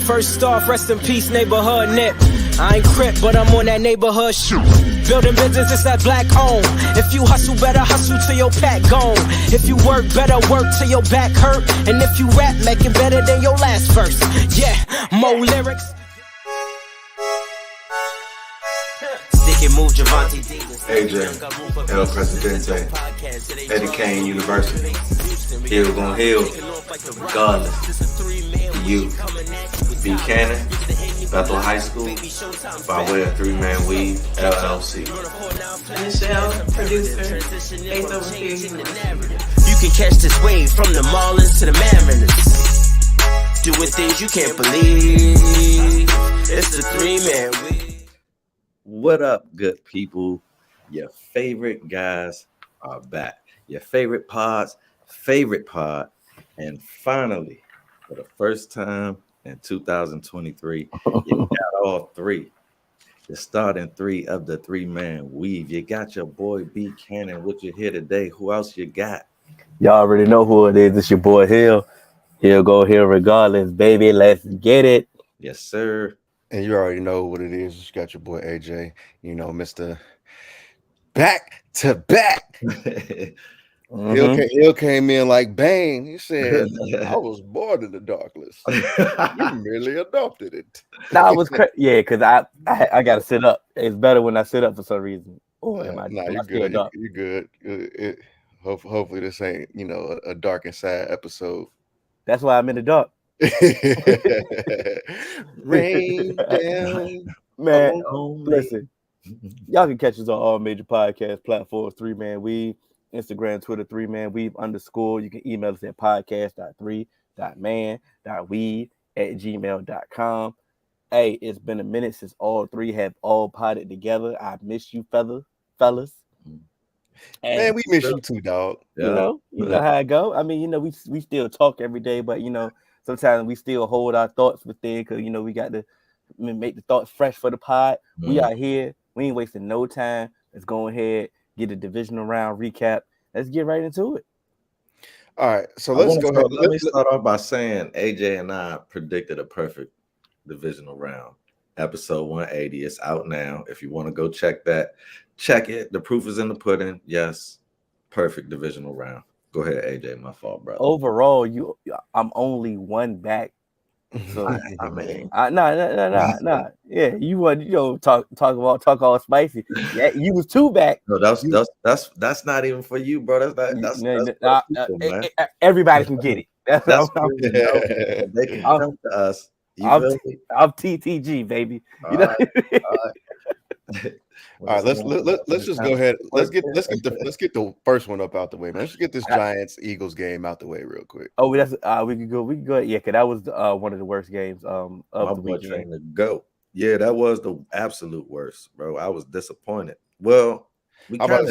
First off, rest in peace, neighborhood nip. I ain't crip, but I'm on that neighborhood shoot. Building business, it's that black owned. If you hustle, better hustle till your pack gone. If you work, better work till your back hurt. And if you rap, make it better than your last verse. Yeah, more lyrics. Stick and move, Javante. AJ, El Presidente, Eddie Kane University. Heal gon' heal, regardless. You, Buchanan, Bethel High School, by way of 3-Man Weave, LLC. Michelle, producer, Faith Overseas. You can catch this wave from the Marlins to the Mariners. Doing things you can't believe. It's the 3-Man Weave. What up, good people? Your favorite guys are back. Your favorite pod's favorite pod. And finally, for the first time in 2023, you got all three. The starting three of the 3-Man Weave. You got your boy B. Cannon with you here today. Who else you got? Y'all already know who it is. It's your boy Hill. He'll go here regardless, baby. Let's get it. Yes, sir. And you already know what it is. You got your boy AJ, you know, Mr. Back to back. Hill came in like Bane. He said, I was born in the darkness. You merely adopted it. Nah, it was yeah, because I got to sit up. It's better when I sit up for some reason. You're good. You're good. Hopefully this ain't, you know, a dark and sad episode. That's why I'm in the dark. Rain down. Man, listen. Y'all can catch us on all major podcast platforms, 3-Man Weave. Instagram, Twitter, 3-Man Weave _. You can email us at podcast.3.man.weave@gmail.com. Hey, it's been a minute since all three have all potted together. I miss you, fellas. And man, we miss you too, dog. You know how I go. I mean, you know, we still talk every day, but you know, sometimes we still hold our thoughts within because you know we got to make the thoughts fresh for the pod. We are here. We ain't wasting no time. Let's go ahead. Get a divisional round recap. Let's get right into it. All right, so let's go ahead. Let me start off by saying AJ and I predicted a perfect divisional round. Episode 180. It's out now. If you want to go check that, check it. The proof is in the pudding. Yes, perfect divisional round. Go ahead, AJ. My fault, bro. Overall, I'm only one back. So I mean, nah. Yeah, you want talk all spicy. Yeah, you was 2 back. No, that's not even for you, bro. That's everybody can get it. They can come to us. I'm TTG, baby. All right. All right, let's just go ahead. Let's get the first one up out the way, man. Let's get this Giants Eagles game out the way real quick. Oh, that's we can go. Yeah, because that was one of the worst games of my the weekend. To go. Yeah, that was the absolute worst, bro. I was disappointed. Well, we kind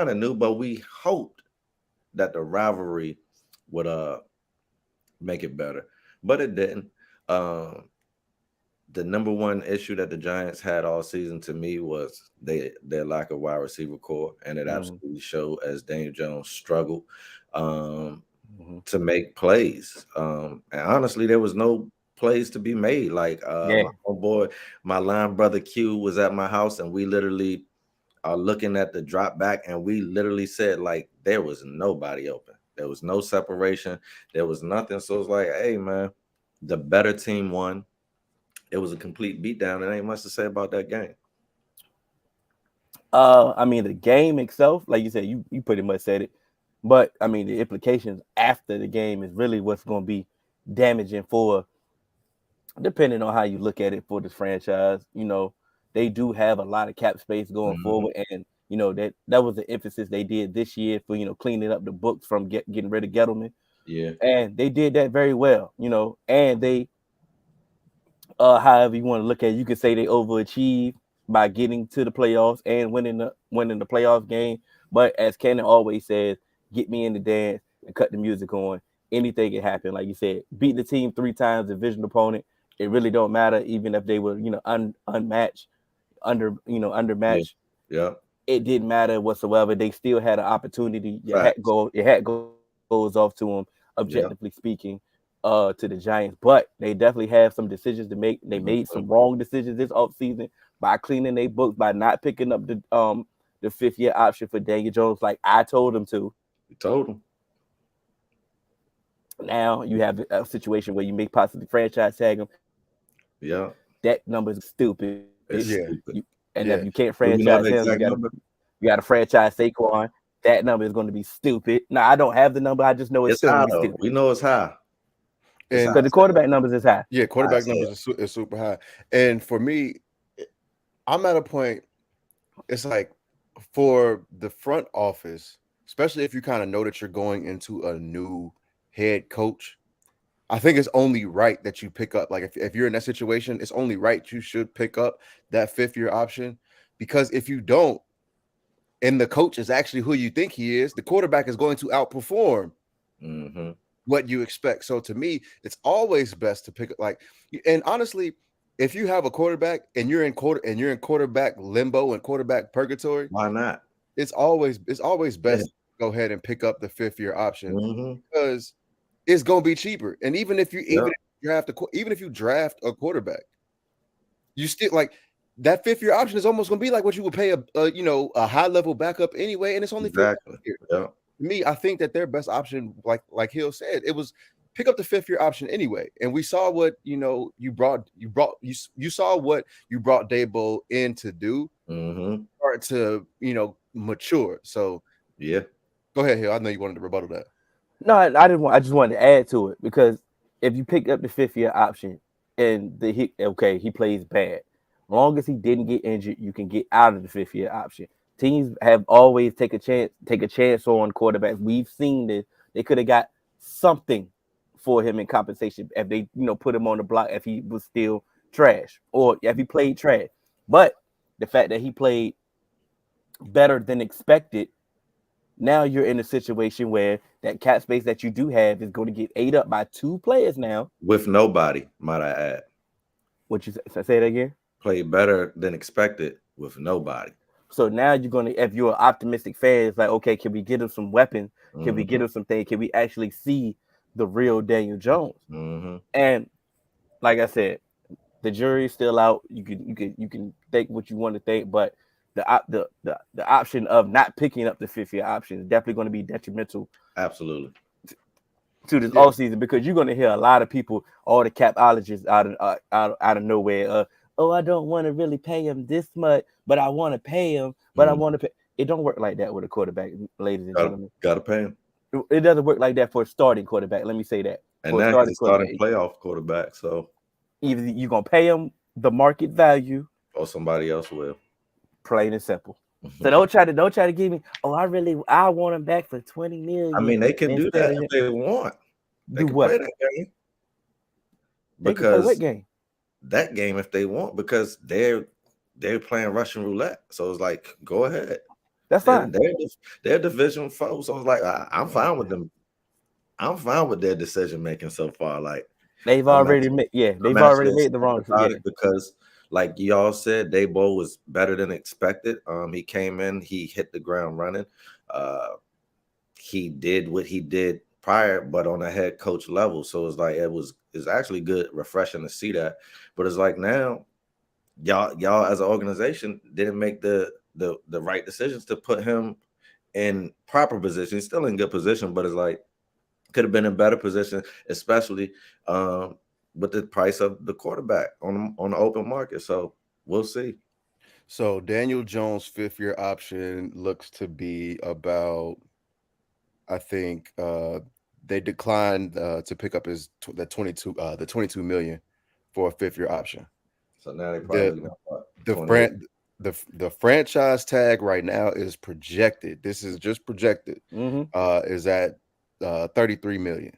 of knew, but we hoped that the rivalry would make it better, but it didn't. The number one issue that the Giants had all season to me was their lack of wide receiver core, and it absolutely showed as Daniel Jones struggled to make plays. And honestly, there was no plays to be made. Like my line brother Q was at my house, and we literally are looking at the drop back, and we literally said like there was nobody open. There was no separation. There was nothing. So it's like, hey man, the better team won. It was a complete beatdown. There ain't much to say about that game. I mean, the game itself, like you said, you pretty much said it. But I mean, the implications after the game is really what's going to be damaging for, depending on how you look at it, for this franchise. You know, they do have a lot of cap space going forward, and you know that was the emphasis they did this year for cleaning up the books from getting rid of Gettleman. Yeah, and they did that very well. And they. However you want to look at it, you could say they overachieved by getting to the playoffs and winning the playoff game. But as Cannon always says, get me in the dance and cut the music on. Anything can happen. Like you said, beat the team 3 times, division opponent. It really don't matter, even if they were, undermatched. Yeah. It didn't matter whatsoever. They still had an opportunity. It had goals off to them, objectively speaking. to the Giants, but they definitely have some decisions to make. They made some wrong decisions this offseason by cleaning their books, by not picking up the 5th-year option for Daniel Jones, like I told them to. You told them. Now you have a situation where you may possibly franchise tag him. Yeah. That number is stupid. It's stupid. If you can't Do you know franchise the him, exact number? you got to franchise Saquon. That number is going to be stupid. Now, I don't have the number. I just know it's still high, going to be stupid. We know it's high. Because the quarterback numbers is high. Yeah, quarterback numbers is super high. And for me, I'm at a point, it's like for the front office, especially if you kind of know that you're going into a new head coach, I think it's only right that you pick up, like if you're in that situation, it's only right you should pick up that 5th-year option, because if you don't, and the coach is actually who you think he is, the quarterback is going to outperform what you expect. So to me, it's always best to pick up, and honestly, if you have a quarterback and you're in quarterback limbo and quarterback purgatory, why not? It's always best to go ahead and pick up the 5th-year option because it's gonna be cheaper. And even if you draft a quarterback, you still like that 5th-year option is almost gonna be like what you would pay a high-level backup anyway, and it's only exactly. Yeah. Me, I think that their best option, like Hill said, it was pick up the 5th-year option anyway. And we saw what you saw what you brought Dabo in to do, start to mature. So yeah, go ahead, Hill. I know you wanted to rebuttal that. No, I didn't want. I just wanted to add to it because if you pick up the 5th-year option and he plays bad, as long as he didn't get injured, you can get out of the 5th-year option. Teams have always take a chance on quarterbacks. We've seen this. They could have got something for him in compensation if they put him on the block if he was still trash or if he played trash. But the fact that he played better than expected, now you're in a situation where that cap space that you do have is going to get ate up by 2 players now. With nobody, might I add. What you say that again? Played better than expected with nobody. So now you're going to, if you're an optimistic fan, it's like, okay, can we get him some weapons? Can we get him some things? Can we actually see the real Daniel Jones? And like I said, the jury's still out. You can think what you want to think, but the option of not picking up the 5th-year option is definitely going to be detrimental. Absolutely. To this offseason, because you're going to hear a lot of people, all the capologists out of nowhere. I don't want to really pay him this much, but I want to pay him. But I want to pay. It don't work like that with a quarterback, ladies and gentlemen. Got to pay him. It doesn't work like that for a starting quarterback. Let me say that. And that's a starting playoff quarterback. So either you're gonna pay him the market value, or somebody else will. Plain and simple. So don't try to give me. I want him back for $20 million. I mean, they can do that if they want. They can play that game. Because what game? That game if they want, because they're playing Russian roulette. So it's like, go ahead. That's fine. They're division foes. So it's like I'm fine with them. I'm fine with their decision making so far. Like they've already made the wrong decision. Because like y'all said, Dabo was better than expected. He came in, he hit the ground running. He did what he did prior, but on a head coach level. So it's like it's actually good, refreshing to see that. But it's like now, y'all as an organization didn't make the right decisions to put him in proper position. He's still in good position, but it's like could have been in better position, especially with the price of the quarterback on the open market. So we'll see. So Daniel Jones' 5th-year option looks to be about, I think they declined to pick up the $22 million for a 5th-year option. So now they probably the franchise tag right now is projected. This is just projected. Is at $33 million.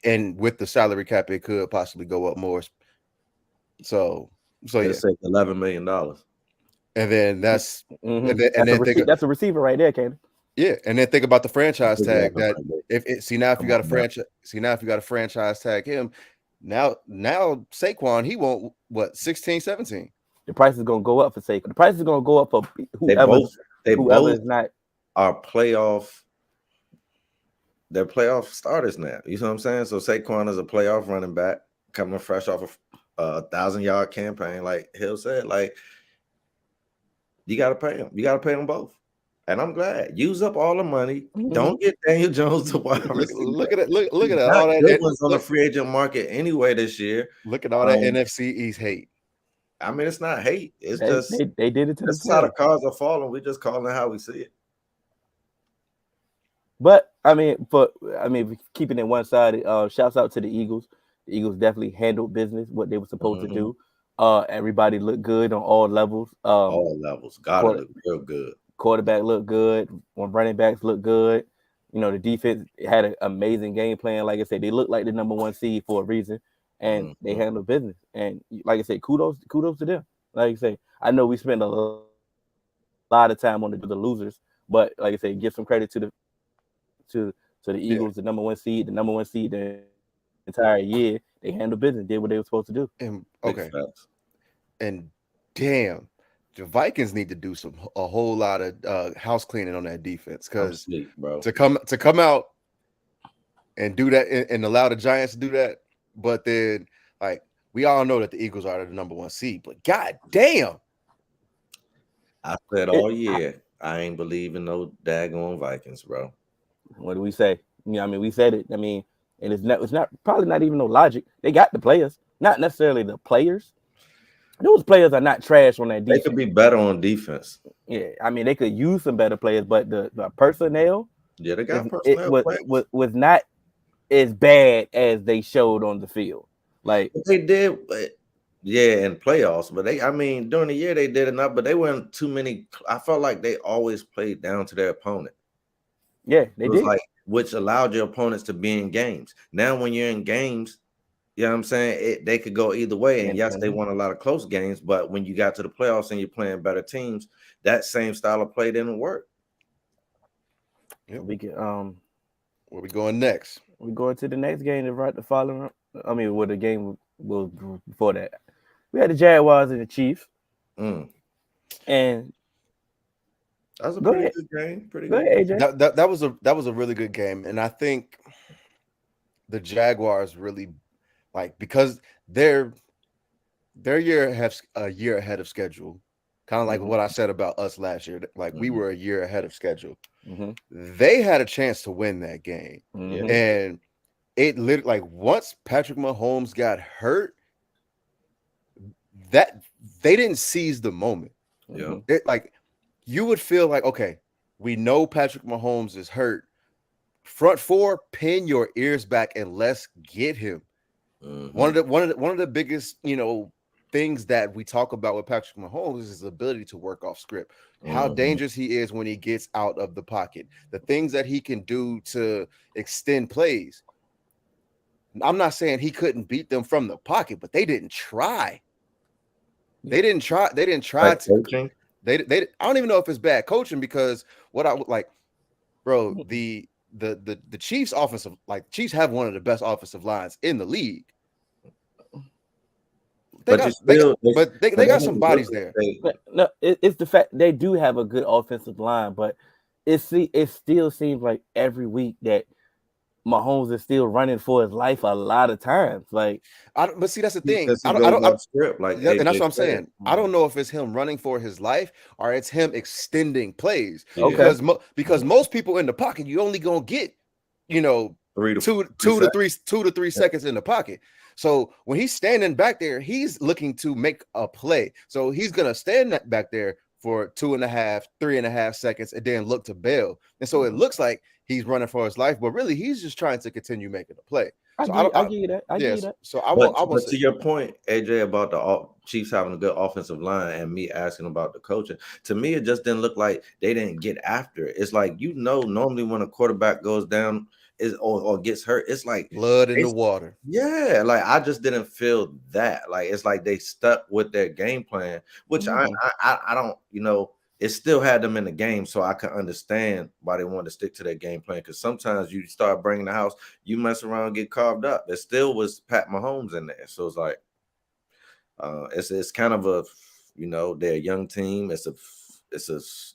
And with the salary cap, it could possibly go up more. So yeah, say $11 million. And then that's that's a receiver right there, Candy. Yeah, and then think about the franchise tag. That if you got a franchise tag him, now Saquon, he won't 16, 17. The price is gonna go up for Saquon. The price is gonna go up for whoever they both is not are playoff they're playoff starters now. You know what I'm saying? So Saquon is a playoff running back coming fresh off a 1,000-yard campaign. Like Hill said, like you got to pay him. You got to pay them both. And I'm glad. Use up all the money. Don't get Daniel Jones to wide receiver. Look at it. Look at that. All All that good ones on the free agent market anyway this year. Look at all that NFC East hate. I mean, it's not hate. It's they did it to that's the how the cards are falling. We just calling it how we see it. But I mean, keeping it one sided, shouts out to the Eagles. The Eagles definitely handled business, what they were supposed to do. Everybody looked good on all levels. All levels. Gotta look real good. Quarterback looked good. When running backs looked good. You know, the defense had an amazing game plan. Like I said, they looked like the number 1 seed for a reason, and they handled business. And like I said, kudos to them. Like I say, I know we spend a lot of time on the losers, but like I say, give some credit to the Eagles, the number 1 seed, the entire year. They handled business, did what they were supposed to do. And and damn, the Vikings need to do a whole lot of house cleaning on that defense, because to come out and do that and allow the Giants to do that, but then like we all know that the Eagles are the number 1 seed, but god damn, I said all year I ain't believing no daggone Vikings, bro. What do we say? I mean, we said it. I mean, and it's not probably not even no logic. They got the players, not necessarily the players. Those players are not trash on that defense. They could be better on defense. Yeah, I mean, they could use some better players, but the personnel, they got personnel. Was not as bad as they showed on the field. Like they did, in playoffs. But during the year they did enough, but they weren't too many. I felt like they always played down to their opponent. Yeah, they did. Which allowed your opponents to be in games. Now, when you're in games, you know what I'm saying? They could go either way. And yes, they won a lot of close games, but when you got to the playoffs and you're playing better teams, that same style of play didn't work. Yeah. We get where we going next? We going to the next game the following. I mean, what the game was before that. We had the Jaguars and the Chiefs. And that was a pretty good game. Pretty good. Ahead, AJ. That was a really good game, and I think the Jaguars really because they're a year ahead of schedule, kind of like what I said about us last year. Like we were a year ahead of schedule. They had a chance to win that game, and it literally once Patrick Mahomes got hurt, that they didn't seize the moment. Yeah, you would feel like, okay, we know Patrick Mahomes is hurt. Front four, pin your ears back and let's get him. One of the biggest, things that we talk about with Patrick Mahomes is his ability to work off script. How dangerous he is when he gets out of the pocket. The things that he can do to extend plays. I'm not saying he couldn't beat them from the pocket, but they didn't try. They didn't try to coaching. They I don't even know if it's bad coaching, because what I like, bro, the Chiefs offensive, Chiefs have one of the best offensive lines in the league. They got some bodies there. No, it's the fact they do have a good offensive line, but it still seems like every week that Mahomes is still running for his life a lot of times. But see, that's the thing. I don't script, and that's what I'm saying. I don't know if it's him running for his life or it's him extending plays. Okay. Because most people in the pocket, you only gonna get, 2 to 3 seconds in the pocket. So when he's standing back there, he's looking to make a play. So he's gonna stand back there for 2.5, 3.5 seconds and then look to bail. And so it looks like he's running for his life, but really he's just trying to continue making a play. I give you that. I give you that. So I will. To your point, AJ, about the Chiefs having a good offensive line and me asking about the coaching, to me it just didn't look like they didn't get after it. It's like, normally when a quarterback goes down or gets hurt, it's like blood in the water. Yeah, I just didn't feel that. It's like they stuck with their game plan, which I don't, it still had them in the game, so I can understand why they wanted to stick to their game plan. Because sometimes you start bringing the house, you mess around, get carved up. There still was Pat Mahomes in there, so it's like it's kind of a they're a young team. It's a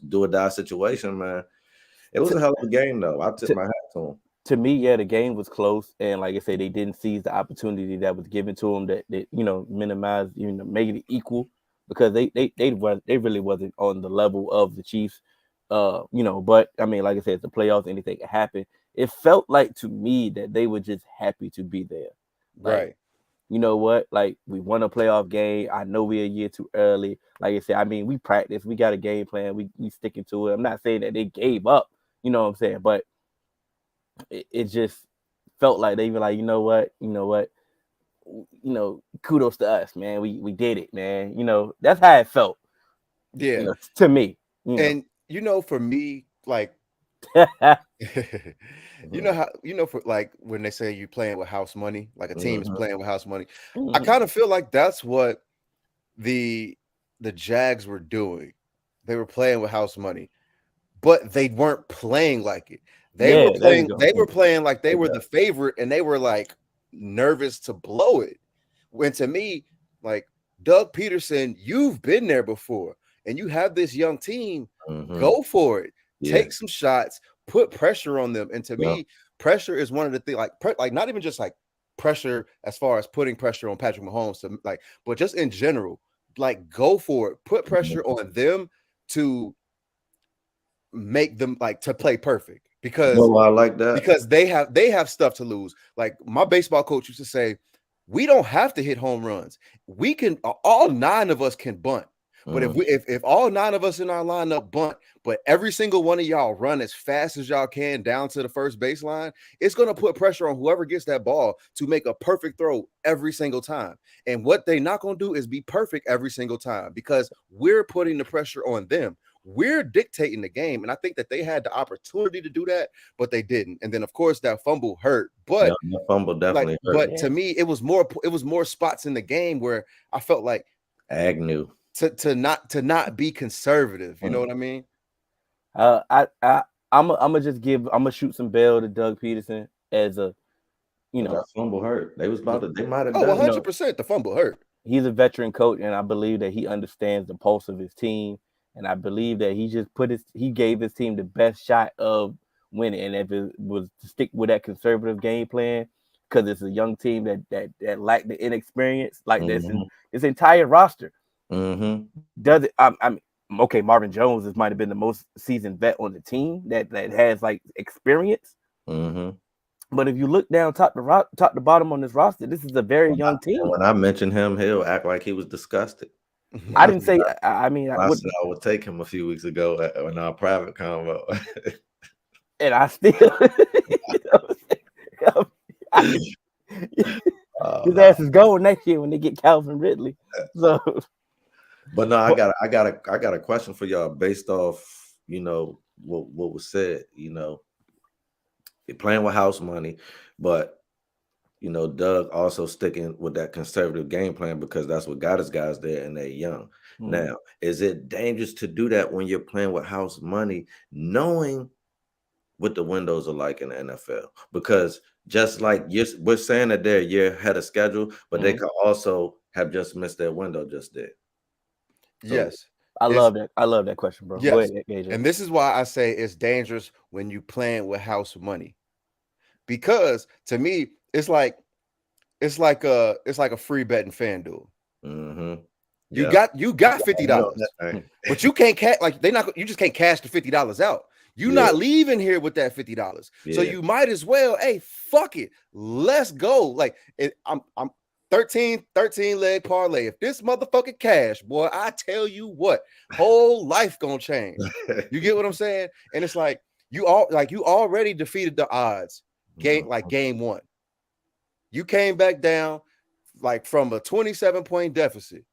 do or die situation, man. It was a hell of a game, though. I tip my hat to them. to me, yeah, the game was close, and like I said, they didn't seize the opportunity that was given to them. That minimized, making it equal, because they really wasn't on the level of the Chiefs. But I mean, like I said, it's the playoffs, anything can happen. It felt like to me that they were just happy to be there. Like, Right. you know what? Like, we won a playoff game. I know we're a year too early. Like I said, I mean, we practice, we got a game plan, we sticking to it. I'm not saying that they gave up, you know what I'm saying, but it just felt like they were like, kudos to us, man. We did it, man. That's how it felt. Yeah. To me. And for me, like How. for like when they say you're playing with house money, like a team is playing with house money. I Mhm. kind of feel like that's what the Jags were doing. They were playing with house money, but they weren't playing like it. They were There you playing. go. They were playing like they were the favorite, and they were like nervous to blow it. When to me, like Doug Peterson, you've been there before, and you have this young team. Go for it. Yeah. Take some shots. Put pressure on them. And to me, pressure is one of the things. Like not even just like pressure as far as putting pressure on Patrick Mahomes, but just in general, like go for it. Put pressure on them to make them like to play perfect, because I like that, because they have stuff to lose. Like my baseball coach used to say, we don't have to hit home runs. We can, all 9 of us can bunt. But if all 9 of us in our lineup bunt, but every single one of y'all run as fast as y'all can down to the first baseline, it's going to put pressure on whoever gets that ball to make a perfect throw every single time. And what they're not going to do is be perfect every single time, because we're putting the pressure on them. We're dictating the game, and I think that they had the opportunity to do that, but they didn't. And then, of course, that fumble hurt. But the fumble definitely hurt. But to me, it was more spots in the game where I felt like Agnew to not be conservative. You know what I mean? I'm gonna shoot some bail to Doug Peterson as a, that fumble hurt. They might have Oh, done 100%. The fumble hurt. He's a veteran coach, and I believe that he understands the pulse of his team. And I believe that he gave his team the best shot of winning. And if it was to stick with that conservative game plan, because it's a young team that lacked the inexperience, like this entire roster. Does it? I mean, okay, Marvin Jones might have been the most seasoned vet on the team that has like experience. But if you look down top to bottom on this roster, this is a very young team. When I mentioned him, he'll act like he was disgusted. I didn't say. I mean, I said I would take him a few weeks ago in our private convo, and I still. His ass is going next year when they get Calvin Ridley. So, but no, I got a question for y'all based off what was said. They're playing with house money, but Doug also sticking with that conservative game plan because that's what got his guys there, and they're young. Now, is it dangerous to do that when you're playing with house money, knowing what the windows are like in the NFL? Because just like we're saying that they're a year ahead of schedule, but they could also have just missed their window just there. So, yes. I love that question, bro. Yes. Go ahead, AJ. And this is why I say it's dangerous when you playing with house money. Because to me, it's like a free bet in FanDuel. You got $50, but you can't cash you just can't cash the $50 out. You're not leaving here with that $50. So you might as well, hey, fuck it. Let's go. Like I'm 13 leg parlay. If this motherfucker cash, boy, I tell you what, whole life gonna change. You get what I'm saying? And it's like you already defeated the odds game 1. You came back down like from a 27-point deficit.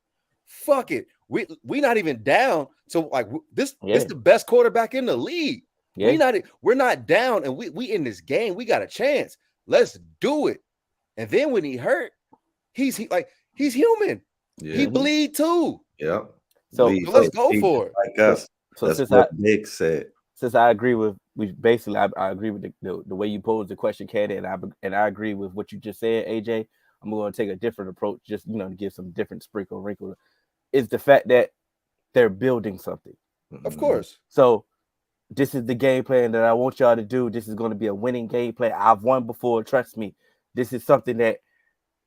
Fuck it. We not even down. So like this is the best quarterback in the league. We're not down, and we in this game. We got a chance. Let's do it. And then when he hurt, he's human. He bleed too. Yeah. So let's go for it. Like us. So that's what Nick said. Since I agree with I agree with the way you posed the question, Katie, and I agree with what you just said, AJ. I'm going to take a different approach, just to give some different wrinkle. Is the fact that they're building something. Of course. So this is the game plan that I want y'all to do. This is going to be a winning game plan. I've won before. Trust me. This is something that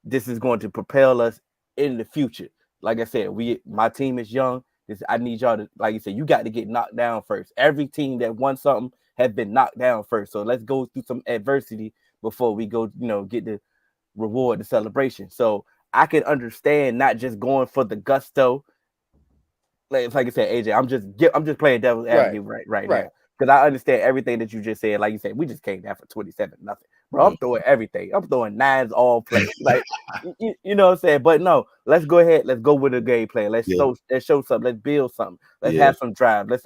this is going to propel us in the future. Like I said, my team is young. I need y'all to, like you said, you got to get knocked down first. Every team that won something has been knocked down first. So let's go through some adversity before we go, get the reward, the celebration. So I can understand not just going for the gusto. Like I said, AJ, I'm just playing devil's advocate right now. Because I understand everything that you just said. Like you said, we just came down for 27-0. Bro, I'm throwing everything. I'm throwing nines all play. Like, you know what I'm saying? But no, let's go ahead. Let's go with a game plan. Let's show something. Let's build something. Let's have some drive. Let's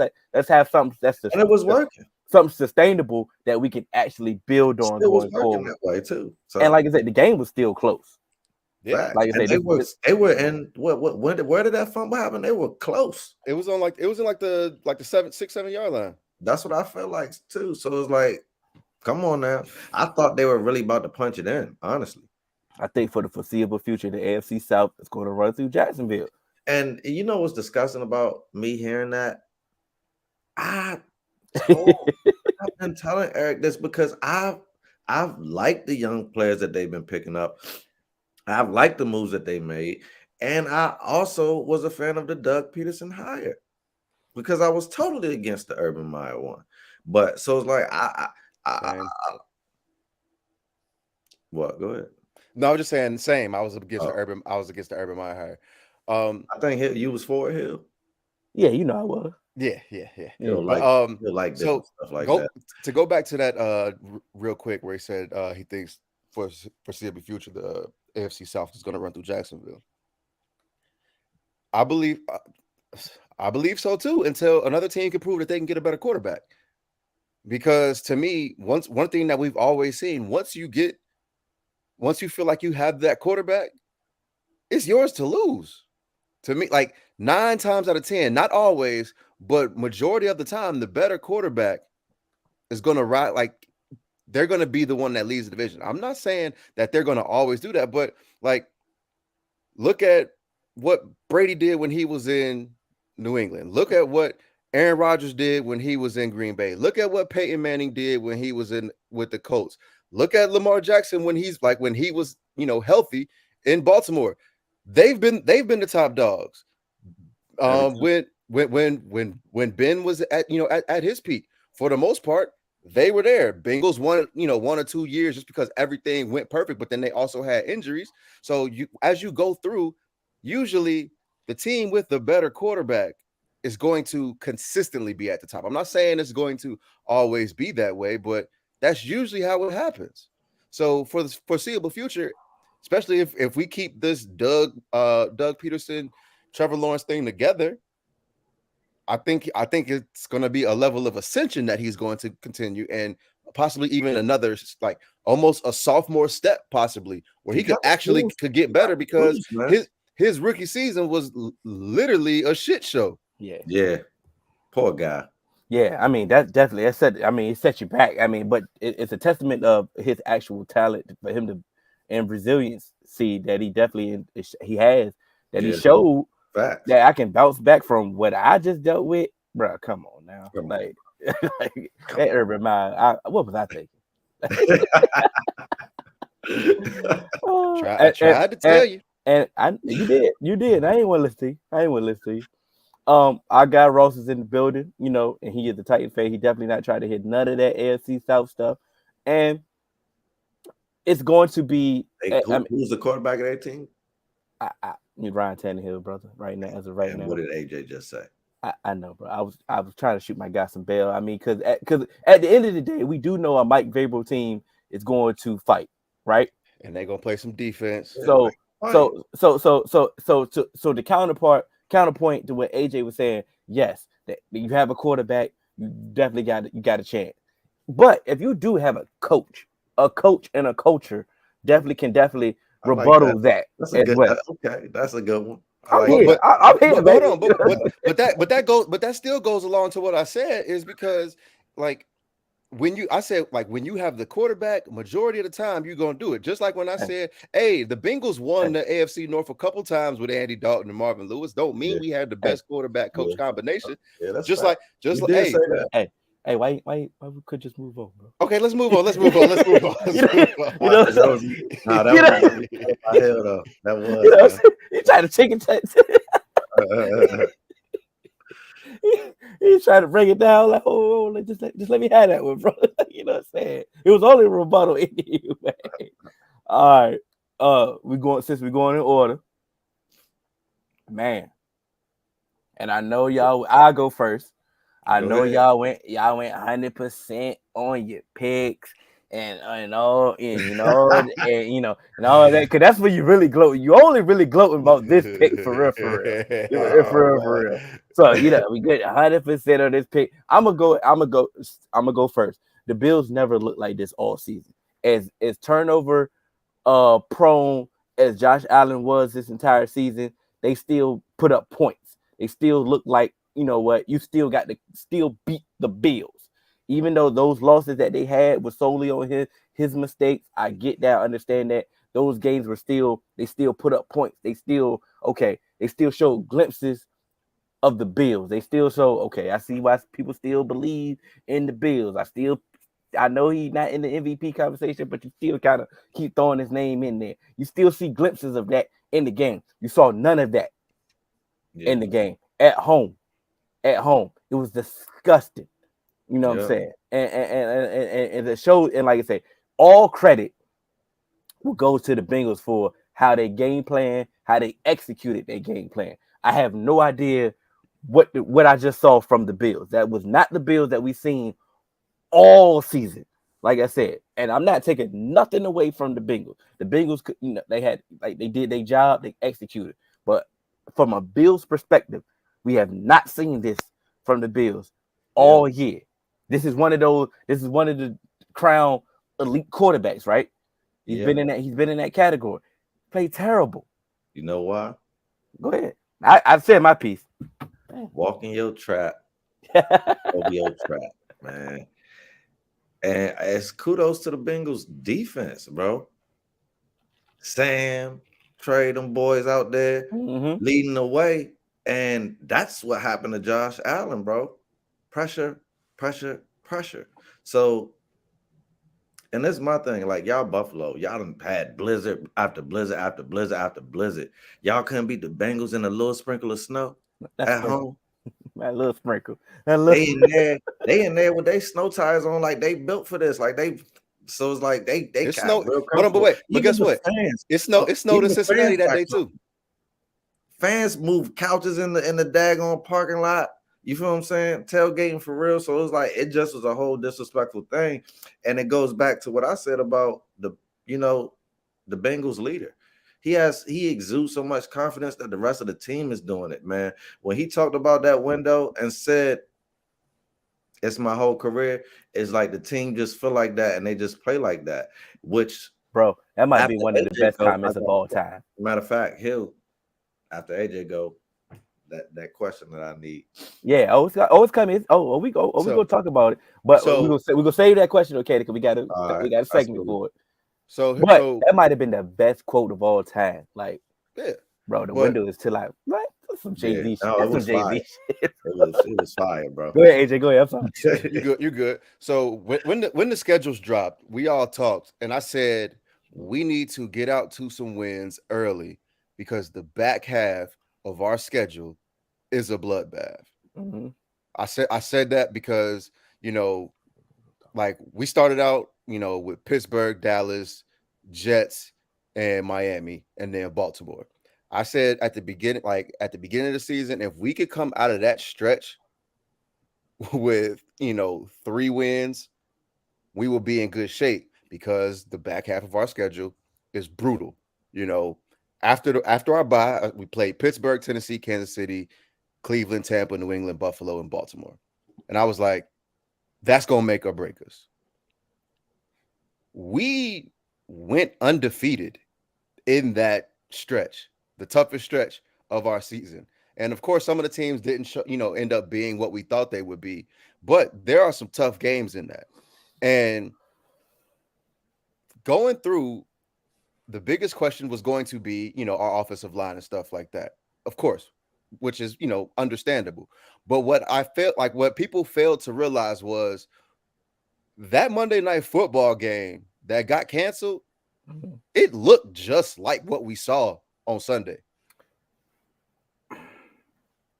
have something and it was working. Something sustainable that we can actually build on going forward. That way too. So, and like I said, the game was still close. Yeah, like I said, they were in where did that fumble happen? They were close. It was in the 6-7 yard line. That's what I felt like too. So it's like, come on now. I thought they were really about to punch it in, honestly. I think for the foreseeable future, the AFC South is going to run through Jacksonville. And you know what's disgusting about me hearing that? I've been telling Eric this because I've liked the young players that they've been picking up. I've liked the moves that they made. And I also was a fan of the Doug Peterson hire because I was totally against the Urban Meyer one. But so it's like, what? Go ahead. No, I was just saying the same. I was against the Urban Meyer hire. I think you was for Hill. Yeah, you know I was. Yeah. He'll like so stuff like that. To go back to that real quick, where he said he thinks for foreseeable future the AFC South is going to run through Jacksonville. I believe so too, until another team can prove that they can get a better quarterback. Because to me, one thing that we've always seen, once you feel like you have that quarterback, it's yours to lose. To me, like 9 times out of 10, not always, but majority of the time, the better quarterback is going to ride. Like they're going to be the one that leads the division. I'm not saying that they're going to always do that, but like, look at what Brady did when he was in New England. Look at what Aaron Rodgers did when he was in Green Bay. Look at what Peyton Manning did when he was with the Colts. Look at Lamar Jackson when he was, healthy in Baltimore. They've been the top dogs. When Ben was at his peak, for the most part, they were there. Bengals won, 1 or 2 years just because everything went perfect, but then they also had injuries. So as you go through, usually the team with the better quarterback is going to consistently be at the top. I'm not saying it's going to always be that way, but that's usually how it happens. So for the foreseeable future, especially if we keep this Doug Peterson, Trevor Lawrence thing together, I think it's going to be a level of ascension that he's going to continue, and possibly even another, like almost a sophomore step, possibly where he could get better, because his rookie season was literally a shit show. Yeah. Poor guy. Yeah, I mean, that's definitely, it set you back. I mean, but it's a testament of his actual talent for him to, and resiliency that he definitely has, that he showed. Facts. That I can bounce back from what I just dealt with. Bro, come on now. Like that Urban Meyer, what was I thinking? I tried to tell you. And you did. I ain't want to listen to you. Our guy Ross is in the building, and he is the Titan fan. He definitely not trying to hit none of that AFC South stuff. And it's going to be who's the quarterback of that team? Ryan Tannehill, brother, right now, as of right now. What did AJ just say? I know, bro. I was trying to shoot my guy some bail. I mean, because at the end of the day, we do know a Mike Vrabel team is going to fight, right? And they're gonna play some defense. So the counterpoint to what AJ was saying, yes, that you have a quarterback, you definitely got a chance. But if you do have a coach and a culture, definitely rebuttal that. That's a good one. Okay, that's a good one. I'm here, but that still goes along to what I said, is because when you have the quarterback, majority of the time you're gonna do it. Just like when I said, hey, the Bengals won the AFC North a couple times with Andy Dalton and Marvin Lewis. Don't mean we had the best quarterback coach combination. Yeah, that's just fact. like Hey, why we could just move on, bro? Okay, let's move on. Let's move on. Let's move on. You know what I'm That was saying? that You know, was my hell though. That you know what I'm was saying? You trying to chicken man. He's trying to break it down like, just let me have that one, bro. You know what I'm saying? It was only a rebuttal in you, man. All right. We're going in order. Man. And I know y'all, I'll go first. I Go know ahead. y'all went 100% on your picks and all and and all that, because that's when you really gloat. You only really gloating about this pick for real, for real. Oh, For man. real. So we get 100% on this pick. I'm gonna go first. The Bills never looked like this all season. As turnover prone as Josh Allen was this entire season, they still put up points. They still look like, you know what, you still got to still beat the Bills. Even though those losses that they had were solely on his mistakes, I get that, I understand that. Those games they still put up points. They still show glimpses of the Bills. They still show, okay, I see why people still believe in the Bills. I know he's not in the MVP conversation, but you still kind of keep throwing his name in there. You still see glimpses of that in the game. You saw none of that in the game at home. At home, it was disgusting. You know what I'm saying? And the show, and like I say, all credit will go to the Bengals for how they game plan, how they executed their game plan. I have no idea what I just saw from the Bills. That was not the Bills that we seen all season. Like I said, and I'm not taking nothing away from the Bengals. The Bengals, they did their job, they executed. But from a Bills perspective, we have not seen this from the Bills all year. This is one of the crown elite quarterbacks, right? He's been in that category. Played terrible. You know why? Go ahead. I've said my piece. Walk in your trap. Over your trap, man. And as kudos to the Bengals defense, bro. Sam, Trey, them boys out there leading the way. And that's what happened to Josh Allen, bro. Pressure, pressure, pressure. So, and that's my thing. Like, y'all Buffalo, y'all done had blizzard after blizzard after blizzard after blizzard. Y'all couldn't beat the Bengals in a little sprinkle of snow at home. That little sprinkle. They in there with they snow tires on, like they built for this. Like so it's like they it's got snow. real Hold on, but wait. But even guess what? Fans, It snowed in Cincinnati that day too. Fans moved couches in the daggone parking lot. You feel what I'm saying? Tailgating for real. So it was like it just was a whole disrespectful thing. And it goes back to what I said about the Bengals leader. He exudes so much confidence that the rest of the team is doing it, man. When he talked about that window and said, it's my whole career, it's like the team just feel like that and they just play like that, which, bro, that might be one of the best comments of all time. Matter of fact, after AJ go, that question that I need. Yeah, it's coming. We gonna talk about it, but we're gonna save that question, okay? Because we got a segment for it. But that might have been the best quote of all time. Like, bro, the window is to like what? That's some Jay-Z shit. No, it was fire. It was fire, bro. Go ahead, AJ. Go ahead. I'm sorry. You're good. So when the schedules dropped, we all talked, and I said we need to get out to some wins early because the back half of our schedule is a bloodbath. I said that because like we started out, with Pittsburgh, Dallas, Jets, and Miami, and then Baltimore. I said at the beginning of the season, if we could come out of that stretch with 3 wins, we will be in good shape because the back half of our schedule is brutal. After our bye, we played Pittsburgh, Tennessee, Kansas City, Cleveland, Tampa, New England, Buffalo, and Baltimore. And I was like, that's gonna make or break us. We went undefeated in that stretch, the toughest stretch of our season. And of course, some of the teams didn't end up being what we thought they would be, but there are some tough games in that. And going through, the biggest question was going to be, our offensive line and stuff like that. Of course, which is understandable. But what I felt like, what people failed to realize was that Monday Night Football game that got canceled, it looked just like what we saw on Sunday.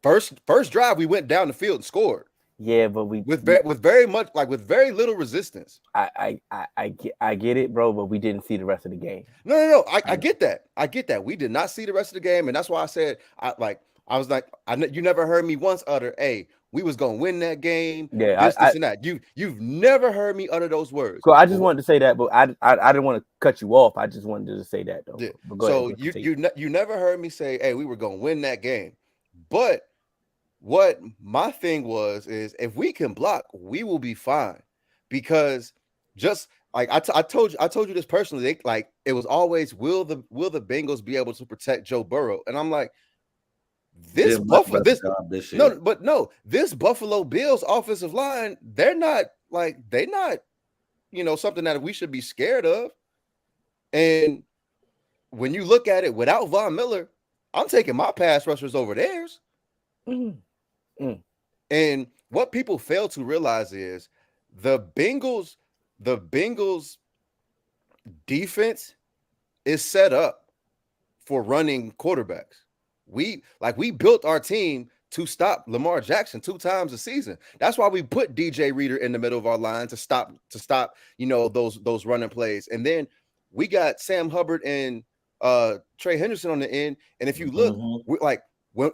First drive, we went down the field and scored. Yeah, but with very little resistance. I get it, bro, but we didn't see the rest of the game. No. I get that. I get that. We did not see the rest of the game, and that's why I said you never heard me once utter, "Hey, we was gonna win that game." Yeah, this and that. You've never heard me utter those words. So I just wanted to say that, but I didn't want to cut you off. I just wanted to say that though. Yeah. So you never heard me say, "Hey, we were gonna win that game," but what my thing is if we can block, we will be fine. Because just like I told you this personally, it was always, will the Bengals be able to protect Joe Burrow? And I'm like, this Buffalo Bills offensive line, they're not something that we should be scared of. And when you look at it without Von Miller, I'm taking my pass rushers over theirs. And what people fail to realize is the Bengals defense is set up for running quarterbacks. We built our team to stop Lamar Jackson 2 times a season. That's why we put DJ Reader in the middle of our line to stop those running plays. And then we got Sam Hubbard and Trey Henderson on the end. And if you look, we're when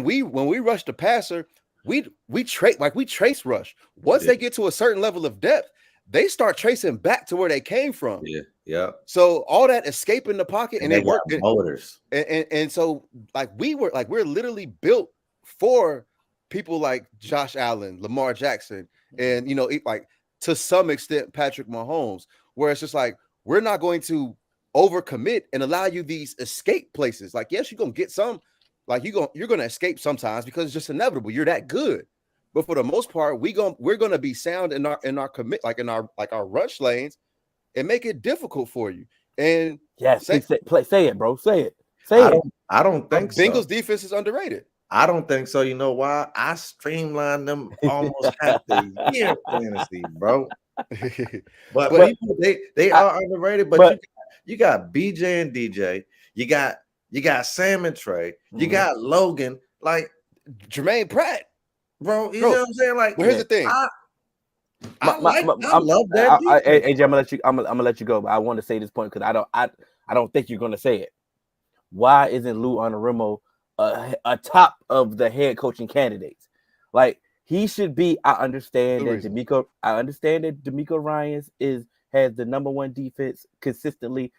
we rush the passer, we trace rush. Once they get to a certain level of depth, they start tracing back to where they came from. Yeah. So all that escaping the pocket and they work motors. And so we're literally built for people like Josh Allen, Lamar Jackson, and to some extent Patrick Mahomes, where it's just like we're not going to overcommit and allow you these escape places. Like, yes, you're gonna get some, you're gonna escape sometimes because it's just inevitable. You're that good, but for the most part, we're gonna be sound in our commit, in our rush lanes, and make it difficult for you. And yes, say it, bro. Say it. I don't think Bengals defense is underrated. I don't think so. You know why? I streamlined them almost half the year fantasy, bro. But people, they are underrated. But you got BJ and DJ. You got Sam and Trey. You got Logan, like Jermaine Pratt, bro. You know what I'm saying? Like, well, here's the thing. I love that. AJ, I'm gonna let you go, but I want to say this point because I don't think you're gonna say it. Why isn't Lou Anarumo a top of the head coaching candidates? Like, he should be. I understand that DeMeco Ryans has the number 1 defense consistently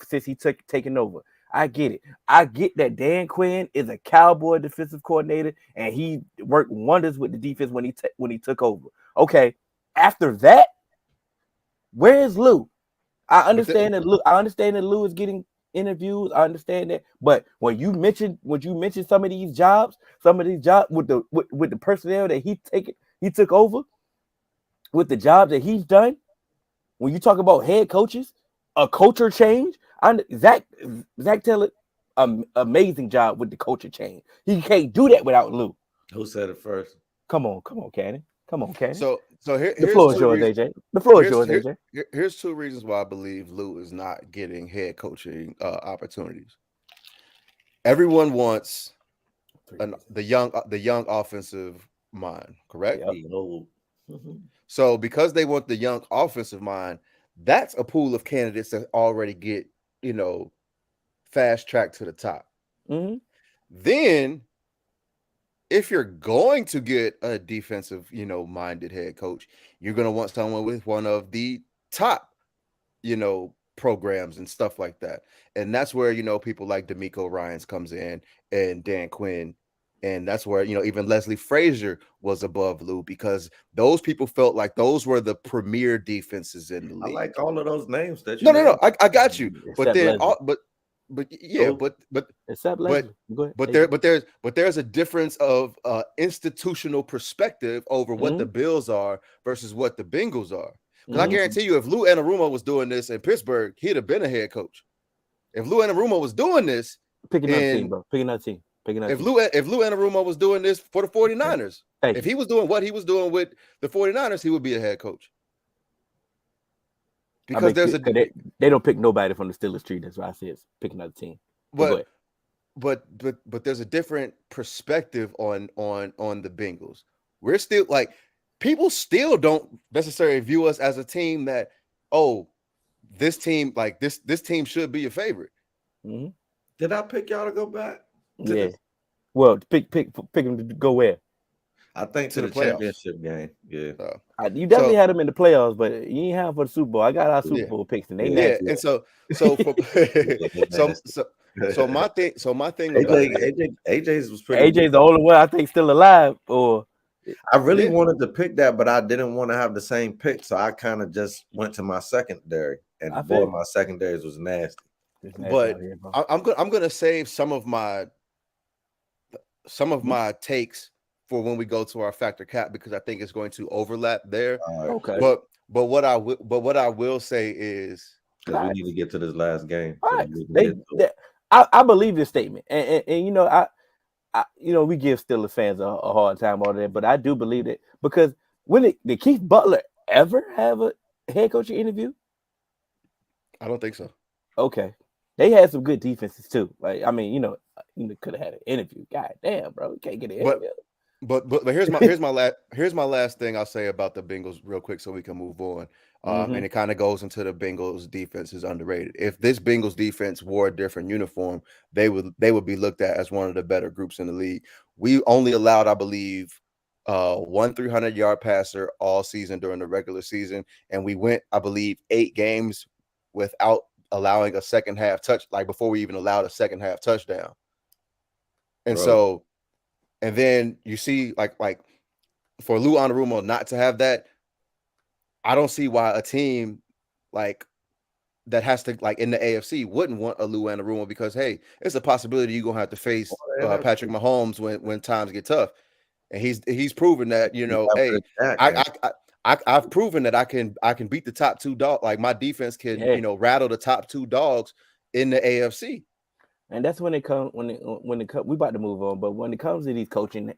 since he taken over. I get it. I get that Dan Quinn is a Cowboy defensive coordinator and he worked wonders with the defense when he took over. Okay, after that, where is Lou? I understand that Lou is getting interviews. I understand that, but when you mention some of these jobs with the personnel that he took over, with the jobs that he's done, when you talk about head coaches, a culture change, Zach Taylor, amazing job with the culture change. He can't do that without Lou. Who said it first? Come on, Cannon. So here's the floor is yours, AJ. The floor is yours, AJ. Here's 2 reasons why I believe Lou is not getting head coaching opportunities. Everyone wants the young offensive mind, correct? Yep. So because they want the young offensive mind, that's a pool of candidates that already get fast track to the top. Mm-hmm. Then, if you're going to get a defensive, minded head coach, you're going to want someone with one of the top, programs and stuff like that. And that's where, people like DeMeco Ryans comes in and Dan Quinn. And that's where, even Leslie Frazier was above Lou, because those people felt like those were the premier defenses in the league. I like all of those names that you No, I got you. But then, except Leslie. But there's a difference of institutional perspective over what the Bills are versus what the Bengals are. Because I guarantee you, if Lou Anarumo was doing this in Pittsburgh, he'd have been a head coach. If Lou Anarumo was doing this Pick another team, bro. Pick another team. If Lou Anarumo was doing this for the 49ers, if he was doing what he was doing with the 49ers, he would be a head coach. Because they don't pick nobody from the Steelers tree. That's why I said pick another team. But there's a different perspective on the Bengals. We're still like, people still don't necessarily view us as a team that, oh, this team, like this team should be your favorite. Mm-hmm. Did I pick y'all to go back? Yeah. Well, pick them to go where? I think to the championship game. Yeah. You definitely had them in the playoffs, but you ain't have for the Super Bowl. I got our Super Bowl picks, and they nasty. And so my thing AJ's was pretty. AJ's the only one I think still alive. Or I really wanted to pick that, but I didn't want to have the same pick, so I kind of just went to my secondary, and my secondaries was nasty. But I'm gonna save some of my takes for when we go to our factor cap, because I think it's going to overlap there. Okay. But what I will say is, because we need to get to this last game. Right. I believe this statement, and you know, I we give Steelers fans a hard time all that, but I do believe it, because did Keith Butler ever have a head coaching interview? I don't think so. Okay, they had some good defenses too. Like, I mean, could have had an interview. God damn, bro, you can't get an interview. But here's my last thing I'll say about the Bengals real quick, so we can move on. And it kind of goes into the Bengals defense is underrated. If this Bengals defense wore a different uniform, they would be looked at as one of the better groups in the league. We only allowed, I believe, one 300-yard passer all season during the regular season, and we went, I believe, 8 games without allowing a second half touch, like before we even allowed a second half touchdown. And so, and then you see, like for Lou Anarumo not to have that, I don't see why a team like that has to, like in the AFC, wouldn't want a Lou Anarumo, because hey, it's a possibility you're gonna have to face Patrick Mahomes when times get tough, and he's proven that, hey, I've proven that I can beat the top 2 dogs. Like, my defense can rattle the top 2 dogs in the AFC. And that's when it comes we about to move on, but when it comes to these coaching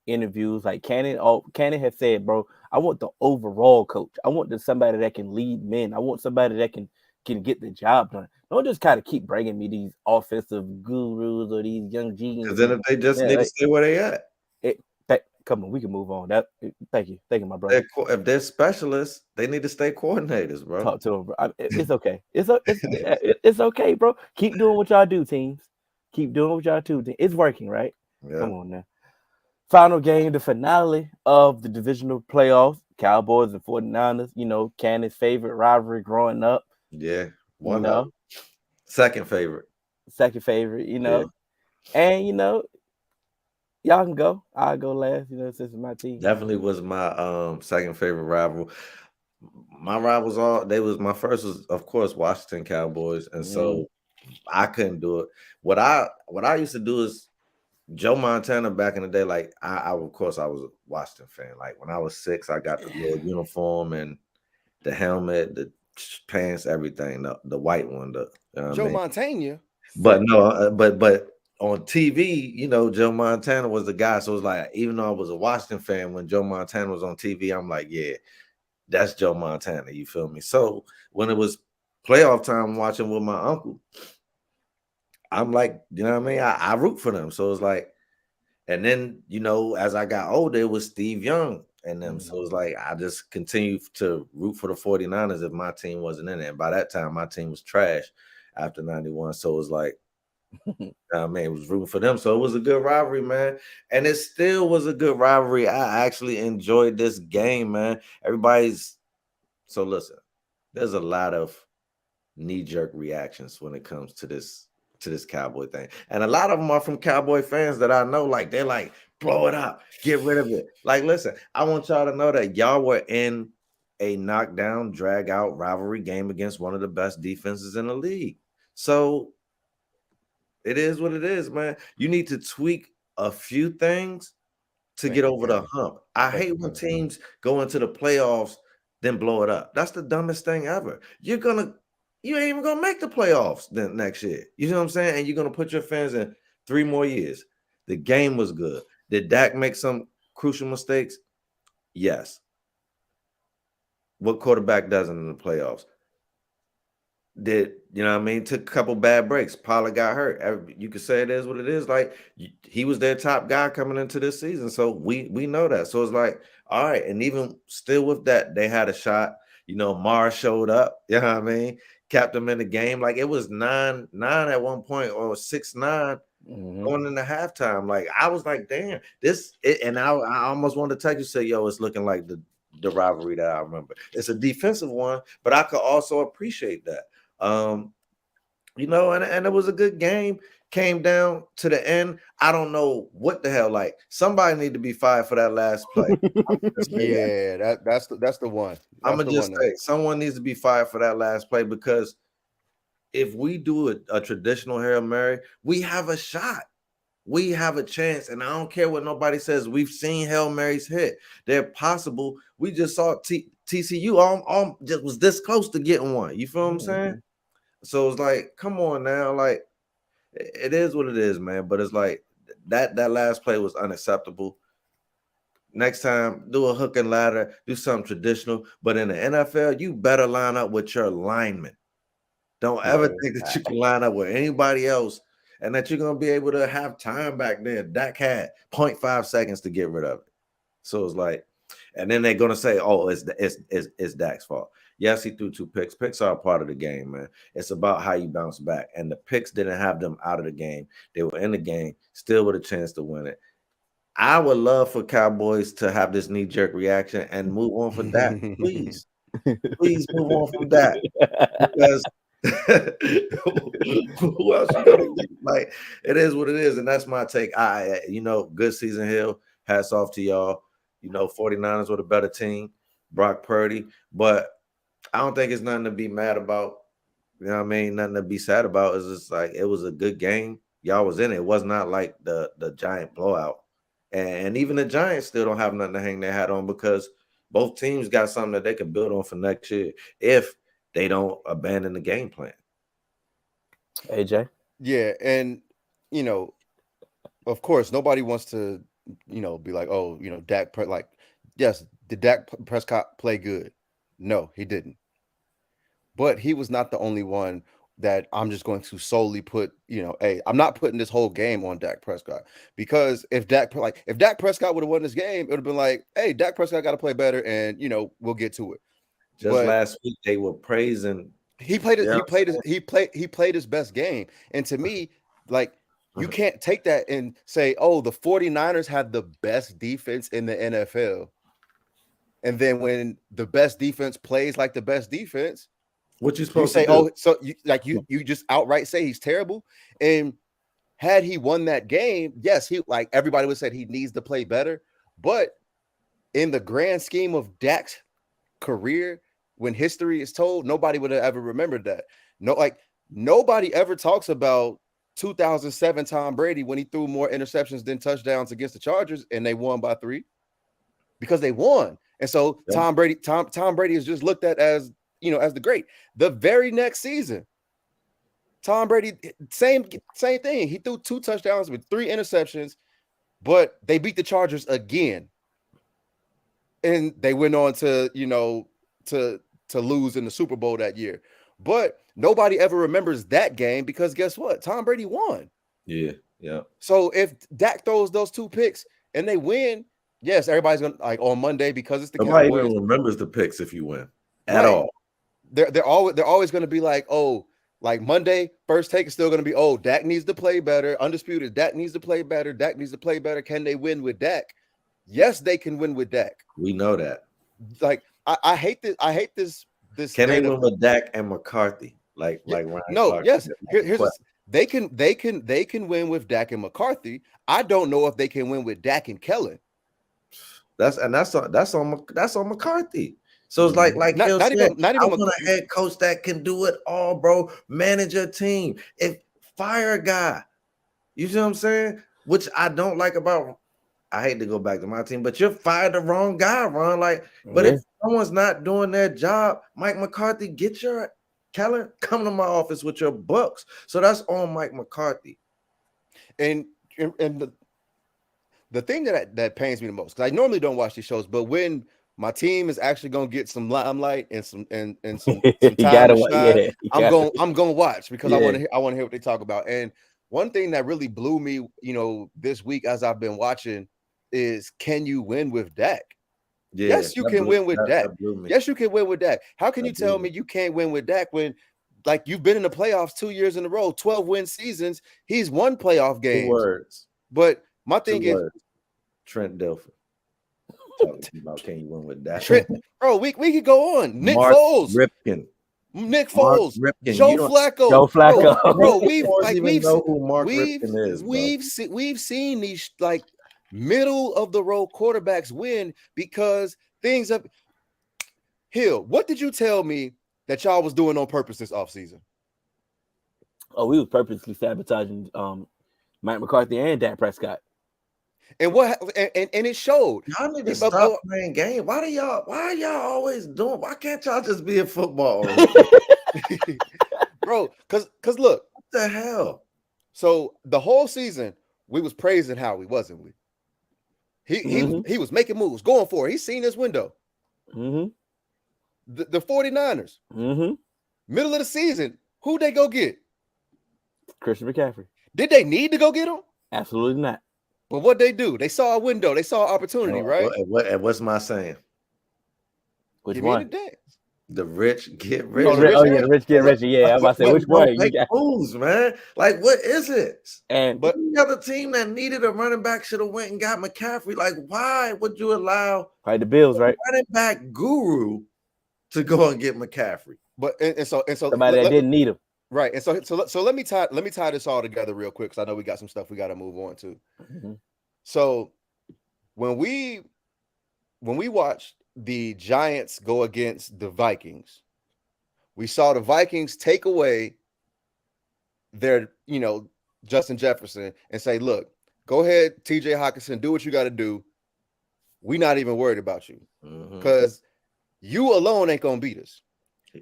interviews, like Cannon has said, bro, I want the overall coach. I want somebody that can lead men. I want somebody that can get the job done. Don't just kind of keep bringing me these offensive gurus or these young geniuses. Because then if they just need to stay where they at. Come on, we can move on. Thank you, my brother. If they're specialists, they need to stay coordinators, bro. Talk to them, bro. It's okay. It's okay, bro. Keep doing what y'all do, teams. Keep doing what y'all do. It's working, right? Yeah. Come on now. Final game, the finale of the divisional playoffs, Cowboys and 49ers, Cannon's favorite rivalry growing up. Yeah. Second favorite. Yeah. And, y'all can go. I'll go last, since it's my team. Definitely was my second favorite rival. My rivals my first was, of course, Washington Cowboys. And so I couldn't do it. What I used to do is Joe Montana back in the day, like I of course I was a Washington fan. Like when I was 6, I got the little uniform and the helmet, the pants, everything, the white one. Joe Montana. But no, but on TV, Joe Montana was the guy. So it was like, even though I was a Washington fan, when Joe Montana was on TV, I'm like, yeah, that's Joe Montana. You feel me? So when it was playoff time watching with my uncle, I'm like, you know what I mean? I root for them. So it's like, and then, as I got older, it was Steve Young and them. So it's like, I just continued to root for the 49ers if my team wasn't in it. And by that time, my team was trash after 91. So it was like, it was rooting for them. So it was a good rivalry, man. And it still was a good rivalry. I actually enjoyed this game, man. So listen, there's a lot of knee-jerk reactions when it comes to this Cowboy thing. And a lot of them are from Cowboy fans that I know, like, they're like, blow it up, get rid of it. Like, listen, I want y'all to know that y'all were in a knockdown, drag-out rivalry game against one of the best defenses in the league. So it is what it is, man. You need to tweak a few things to get over the hump. I hate when teams go into the playoffs, then blow it up. That's the dumbest thing ever. You're going to you ain't even gonna make the playoffs then next year. You know what I'm saying? And you're gonna put your fans in 3 more years. The game was good. Did Dak make some crucial mistakes? Yes. What quarterback doesn't in the playoffs? Did you know what I mean? Took a couple bad breaks. Pollard got hurt. You could say it is what it is. Like he was their top guy coming into this season, so we know that. So it's like, all right, and even still with that, they had a shot. You know, Mars showed up. You know what I mean? Kept them in the game. Like it was 9-9 at one point, or 6-9 going into halftime. Like I was like, damn, and I almost wanted to text you, say, yo, it's looking like the rivalry that I remember. It's a defensive one, but I could also appreciate that. You know, and it was a good game. Came down to the end. I don't know what the hell. Like somebody need to be fired for that last play. Yeah, that's the one. I'm gonna just say someone needs to be fired for that last play, because if we do a traditional Hail Mary, we have a shot. We have a chance, and I don't care what nobody says. We've seen Hail Marys hit. They're possible. We just saw TCU just was this close to getting one. You feel what I'm saying? So it's like, come on now. Like, it is what it is, man. But it's like that last play was unacceptable. Next time, do a hook and ladder, do something traditional. But in the NFL, you better line up with your linemen. Don't ever think that you can line up with anybody else and that you're going to be able to have time back then. Dak had 0.5 seconds to get rid of it. So it's like, and then they're going to say, oh, it's Dak's fault. Yes, he threw 2 picks. Picks are a part of the game, man. It's about how you bounce back. And the picks didn't have them out of the game. They were in the game, still with a chance to win it. I would love for Cowboys to have this knee-jerk reaction and move on from that. Please. Please move on from that. Because who else you gonna get? Like, it is what it is, and that's my take. Good season, Hill. Hats off to y'all. 49ers were the better team, Brock Purdy, but I don't think it's nothing to be mad about. You know what I mean? Nothing to be sad about. It's just like it was a good game. Y'all was in it. It was not like the giant blowout. And even the Giants still don't have nothing to hang their hat on, because both teams got something that they can build on for next year if they don't abandon the game plan. AJ? Yeah, and of course, nobody wants to, be like, oh, Dak, yes, did Dak Prescott play good? No, he didn't. But he was not the only one that I'm just going to solely put, hey, I'm not putting this whole game on Dak Prescott, because if Dak Prescott would have won this game, it would have been like, hey, Dak Prescott got to play better, and we'll get to it. Last week they were praising. He played his best game, and to me, like, you can't take that and say, oh, the 49ers have the best defense in the NFL, and then when the best defense plays like the best defense, what you supposed to say? Oh, so you just outright say he's terrible. And had he won that game, yes, he, like everybody would say, he needs to play better. But in the grand scheme of Dak's career, when history is told, nobody would have ever remembered that. Nobody ever talks about 2007 Tom Brady when he threw more interceptions than touchdowns against the Chargers, and they won by 3 because they won. And so Tom Brady is just looked at as, as the great. The very next season, Tom Brady, same thing. He threw 2 touchdowns with 3 interceptions, but they beat the Chargers again. And they went on to, to lose in the Super Bowl that year. But nobody ever remembers that game, because guess what? Tom Brady won. Yeah. So if Dak throws those 2 picks and they win, yes, everybody's gonna, like, on Monday, because it's the nobody Cowboys. Even remembers the picks if you win at all. They're always going to be like, oh, like Monday, first take is still going to be, oh, Dak needs to play better. Undisputed, Dak needs to play better. Dak needs to play better. Can they win with Dak? Yes, they can win with Dak. We know that. Like, I hate this. Can they win with Dak and McCarthy? Like Ryan Clark. Yes. They can win with Dak and McCarthy. I don't know if they can win with Dak and Kellen. That's on McCarthy. So it's like not even I want a head coach that can do it all, bro. Manage a team. Fire a guy. You see what I'm saying? Which I don't like about. I hate to go back to my team, but you're fired the wrong guy, Ron. If someone's not doing their job, Mike McCarthy, get your Kellen, come to my office with your books. So that's on Mike McCarthy. And the thing that pains me the most, because I normally don't watch these shows, but when my team is actually gonna get some limelight and some time to shine, I'm gonna watch, because I want to hear what they talk about. And one thing that really blew me, this week as I've been watching, is, can you win with Dak? Yeah, yes, you can win with Dak. Yes, you can win with Dak. How can you tell me you can't win with Dak when, like, you've been in the playoffs 2 years in a row, 12-win seasons? He's won playoff games. 2 words. But my thing is, Trent Dilfer. Talking about, can you win with Dak? Trent, bro, we could go on. Nick Mark Foles. Ripken. Nick Foles, Ripken. Joe Flacco. Bro, we've seen these, like, middle of the road quarterbacks win because things have. Hill, what did you tell me that y'all was doing on purpose this offseason? Oh, we was purposely sabotaging Mike McCarthy and Dak Prescott. And it showed. Y'all need to stop playing games. Why are y'all always doing? Why can't y'all just be in football? Bro, cause look, what the hell? So the whole season we was praising Howie, wasn't we? He was making moves, going for it. He's seen this window. Mm-hmm. The 49ers. Mm-hmm. Middle of the season, who'd they go get? Christian McCaffrey. Did they need to go get him? Absolutely not. But what'd they do? They saw a window. They saw an opportunity, right? What's my saying? Which one? The rich get rich. The rich get richer. Yeah, I'm about to say, which one? You got moves, man. Like, what is it? But the other team that needed a running back should have went and got McCaffrey. Like, why would you allow the Bills, right? Running back guru to go and get McCaffrey? But and so somebody that didn't need him. Right. And so let me tie this all together real quick, because I know we got some stuff we got to move on to. Mm-hmm. So when we watched the Giants go against the Vikings, we saw the Vikings take away their, Justin Jefferson and say, look, go ahead, TJ Hawkinson, do what you got to do. We're not even worried about you, because you alone ain't going to beat us.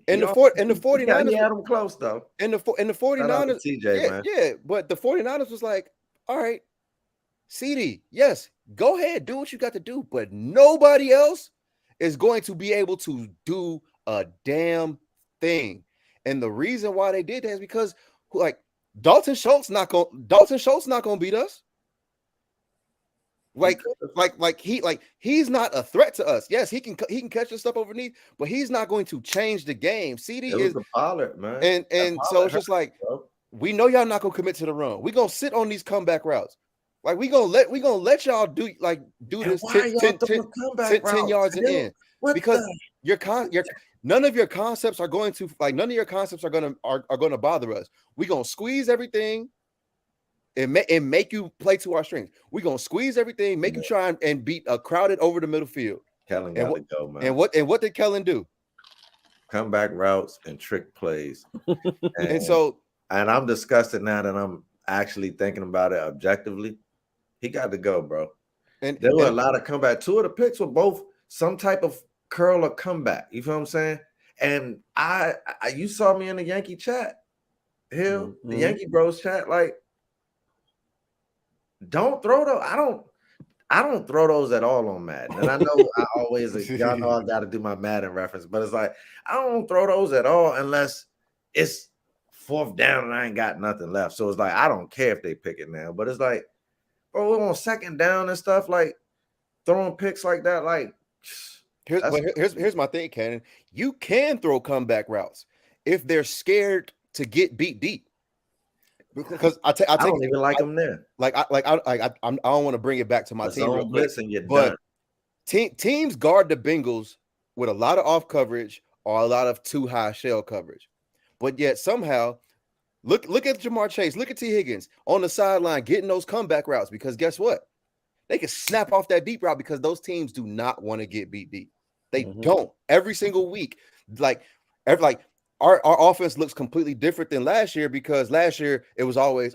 And the 49ers, he had them close though. And the 49ers, TJ, man. Yeah, but the 49ers was like, all right, CD, yes, go ahead, do what you got to do, but nobody else is going to be able to do a damn thing. And the reason why they did that is because, like, Dalton Schultz not gonna beat us. He's not a threat to us. Yes, he can catch the stuff underneath, but he's not going to change the game. CD is a Pollard, man. And so it's just like, we know y'all not gonna commit to the run. We're gonna sit on these comeback routes. Like, we gonna let y'all do this 10 yards and in. Because none of your concepts are going to bother us. We're gonna squeeze everything and make you play to our strengths. We're gonna squeeze everything, make you try and beat a crowded over the middle field. Kellen got to go, man. And what did Kellen do? Comeback routes and trick plays. And I'm disgusted now that I'm actually thinking about it objectively. He got to go, bro. And there were a lot of comeback. 2 of the picks were both some type of curl or comeback. You feel what I'm saying? And I you saw me in the Yankee chat, Hill, the Yankee Bros chat. Like, don't throw those. I don't throw those at all on Madden. And I know I always, y'all know I got to do my Madden reference, but it's like, I don't throw those at all unless it's 4th down and I ain't got nothing left. So it's like, I don't care if they pick it now, but it's like, bro, we're on 2nd down and stuff, like throwing picks like that. Like, here's my thing, Cannon. You can throw comeback routes if they're scared to get beat deep. Because I don't even like them there. I don't want to bring it back to my team real quick, and you're but done. Teams guard the Bengals with a lot of off coverage or a lot of too high shell coverage, but yet somehow look at Jamar Chase, look at T. Higgins on the sideline getting those comeback routes, because guess what? They can snap off that deep route because those teams do not want to get beat deep. They don't. Every single week, our offense looks completely different than last year, because last year it was always,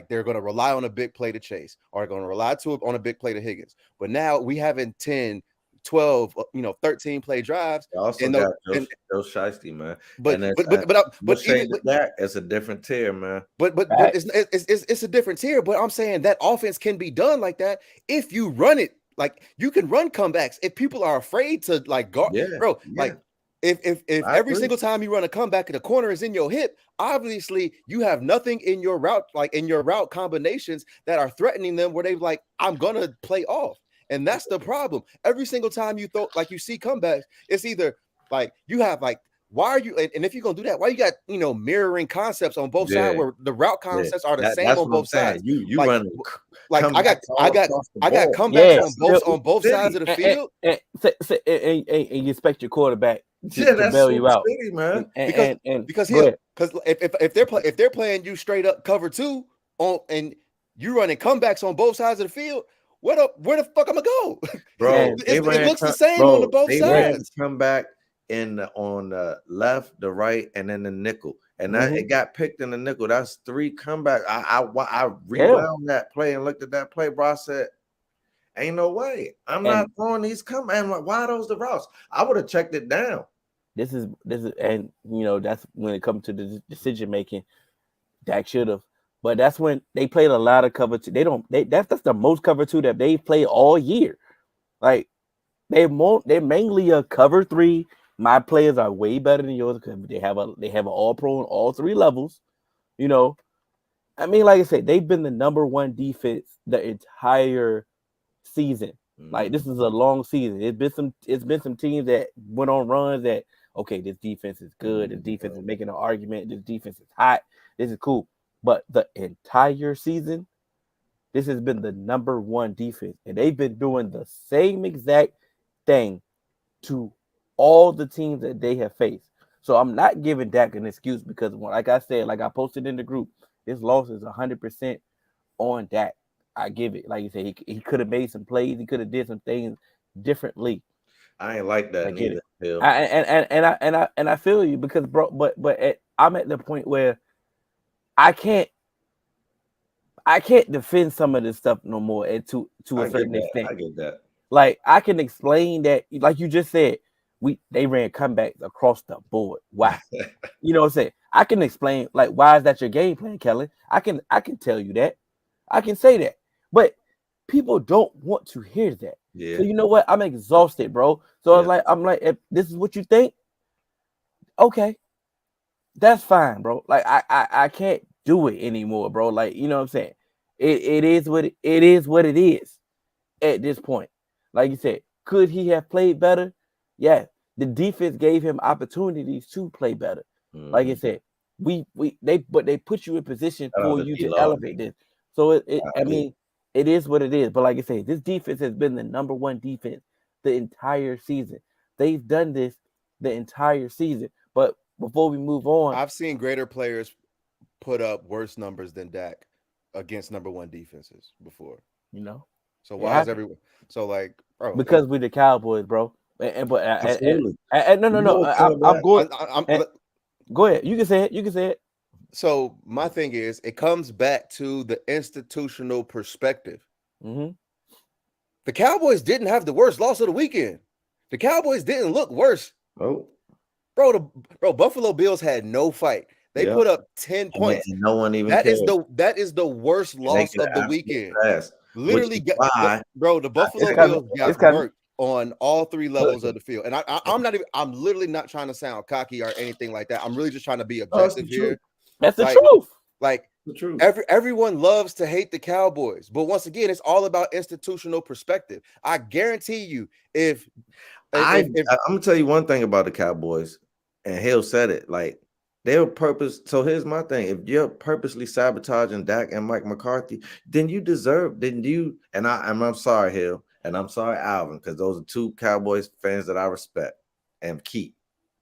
they're going to rely on a big play to Chase, or they're going to rely on a big play to Higgins. But now we having 10, 12, 13 play drives. They also And got Joe Shiesty, man. But And even that it's a different tier, man. But it's a different tier. But I'm saying that offense can be done like that if you run it. Like you can run comebacks if people are afraid to like guard, bro. Yeah. Like if every single time you run a comeback and the corner is in your hip, obviously you have nothing in your route, like in your route combinations that are threatening them where they like, I'm gonna play off. And that's the problem. Every single time you throw, like you see comebacks, it's either like you have like, why are you, and if you're gonna do that, why you got mirroring concepts on both sides where the route concepts are the same on both sides? You like, run like I got comebacks on both sides of the field. And you expect your quarterback to bail you out, city, man. Because if they're playing you straight up cover 2 on and you running comebacks on both sides of the field, where the fuck am I go, bro? It looks the same on both sides. Come back on the left, the right, and then the nickel, and that it got picked in the nickel. That's 3 comebacks. I rewound that play and looked at that play, bro. I said, "Ain't no way. I'm not throwing these comebacks. Like, why are those the routes? I would have checked it down." This is, and that's when it comes to the decision making. Dak should have, but that's when they played a lot of cover 2. That's the most cover 2 that they played all year. Like they're mainly a cover 3. My players are way better than yours because they have an all-pro on all 3 levels. I mean, like I said, they've been the number 1 defense the entire season. Like this is a long season. It's been some teams that went on runs that, okay, this defense is good. This defense is making an argument. This defense is hot. This is cool. But the entire season, this has been the number 1 defense, and they've been doing the same exact thing to all the teams that they have faced. So I'm not giving Dak an excuse because, like I said, like I posted in the group, this loss is 100% on Dak. I give it. Like you said, he could have made some plays. He could have did some things differently. I ain't like that neither. I feel you because, bro. But I'm at the point where I can't defend some of this stuff no more. To a certain extent, I get that. Like I can explain that, like you just said, they ran comebacks across the board. Why? You know what I'm saying? I can explain like why is that your game plan, Kelly? I can tell you that. I can say that. But people don't want to hear that. Yeah. So you know what? I'm exhausted, bro. So I'm like, if this is what you think, okay, that's fine, bro. Like I can't do it anymore, bro. Like, you know what I'm saying? It is what it is at this point. Like you said, could he have played better? Yeah. The defense gave him opportunities to play better. Like I said, they put you in position for you to elevate this. So I mean, it is what it is. But like I say, this defense has been the number 1 defense the entire season. They've done this the entire season. But before we move on, I've seen greater players put up worse numbers than Dak against number 1 defenses before. So why is everyone so like, bro? Because we're the Cowboys, bro. No. Go ahead. You can say it. So my thing is, it comes back to the institutional perspective. The Cowboys didn't have the worst loss of the weekend. The Cowboys didn't look worse. Oh, bro, Buffalo Bills had no fight. They put up 10 points. And no one even that cared. is the worst loss of the weekend. Pass, literally, the Buffalo Bills got worked on all 3 levels of the field. And I'm literally not trying to sound cocky or anything like that. I'm really just trying to be objective here. That's the truth. Like the truth. Everyone loves to hate the Cowboys, but once again, it's all about institutional perspective. I guarantee you, I'm gonna tell you one thing about the Cowboys, and Hill said it. Like they were purpose. So here's my thing: if you're purposely sabotaging Dak and Mike McCarthy, then you deserve. Then you and I'm sorry, Hill, and I'm sorry, Alvin, because those are 2 Cowboys fans that I respect and keep.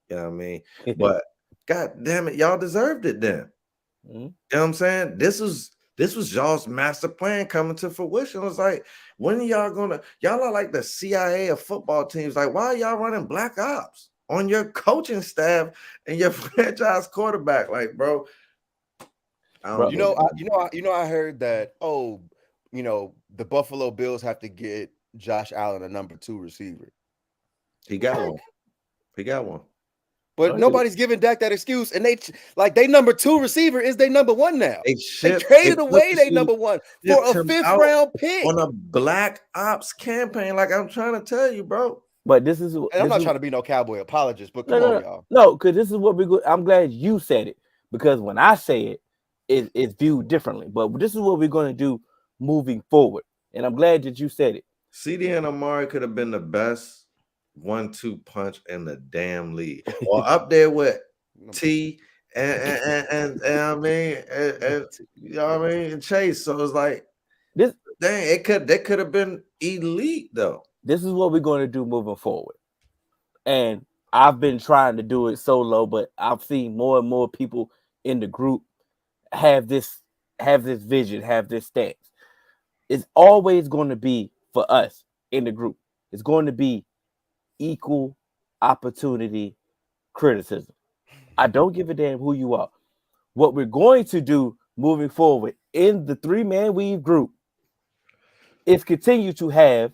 You know what I mean? But God damn it, y'all deserved it then. You know what I'm saying? This was y'all's master plan coming to fruition. It was like, when are y'all are like the CIA of football teams. Like, why are y'all running black ops on your coaching staff and your franchise quarterback? Like, bro, I heard that, the Buffalo Bills have to get Josh Allen a number 2 receiver. He got one. He got one. But nobody's giving Dak that excuse, and they number 2 receiver is they number 1 now. They traded away they number 1 for a 5th round pick on a black ops campaign. Like I'm trying to tell you, bro. But this is, and I'm not trying to be no Cowboy apologist, but come on, y'all. No, because this is what we go. I'm glad you said it, because when I say it, it's viewed differently. But this is what we're going to do moving forward, and I'm glad that you said it. CD and Amari could have been the best 1-2 punch in the damn league, or up there with T and I mean, and you know what I mean, and Chase. So it's like this. Dang, they could have been elite though. This is what we're going to do moving forward, and I've been trying to do it solo, but I've seen more and more people in the group have this vision, have this stance. It's always going to be for us in the group. It's going to be equal opportunity criticism. I don't give a damn who you are. What we're going to do moving forward in the 3-man weave group is continue to have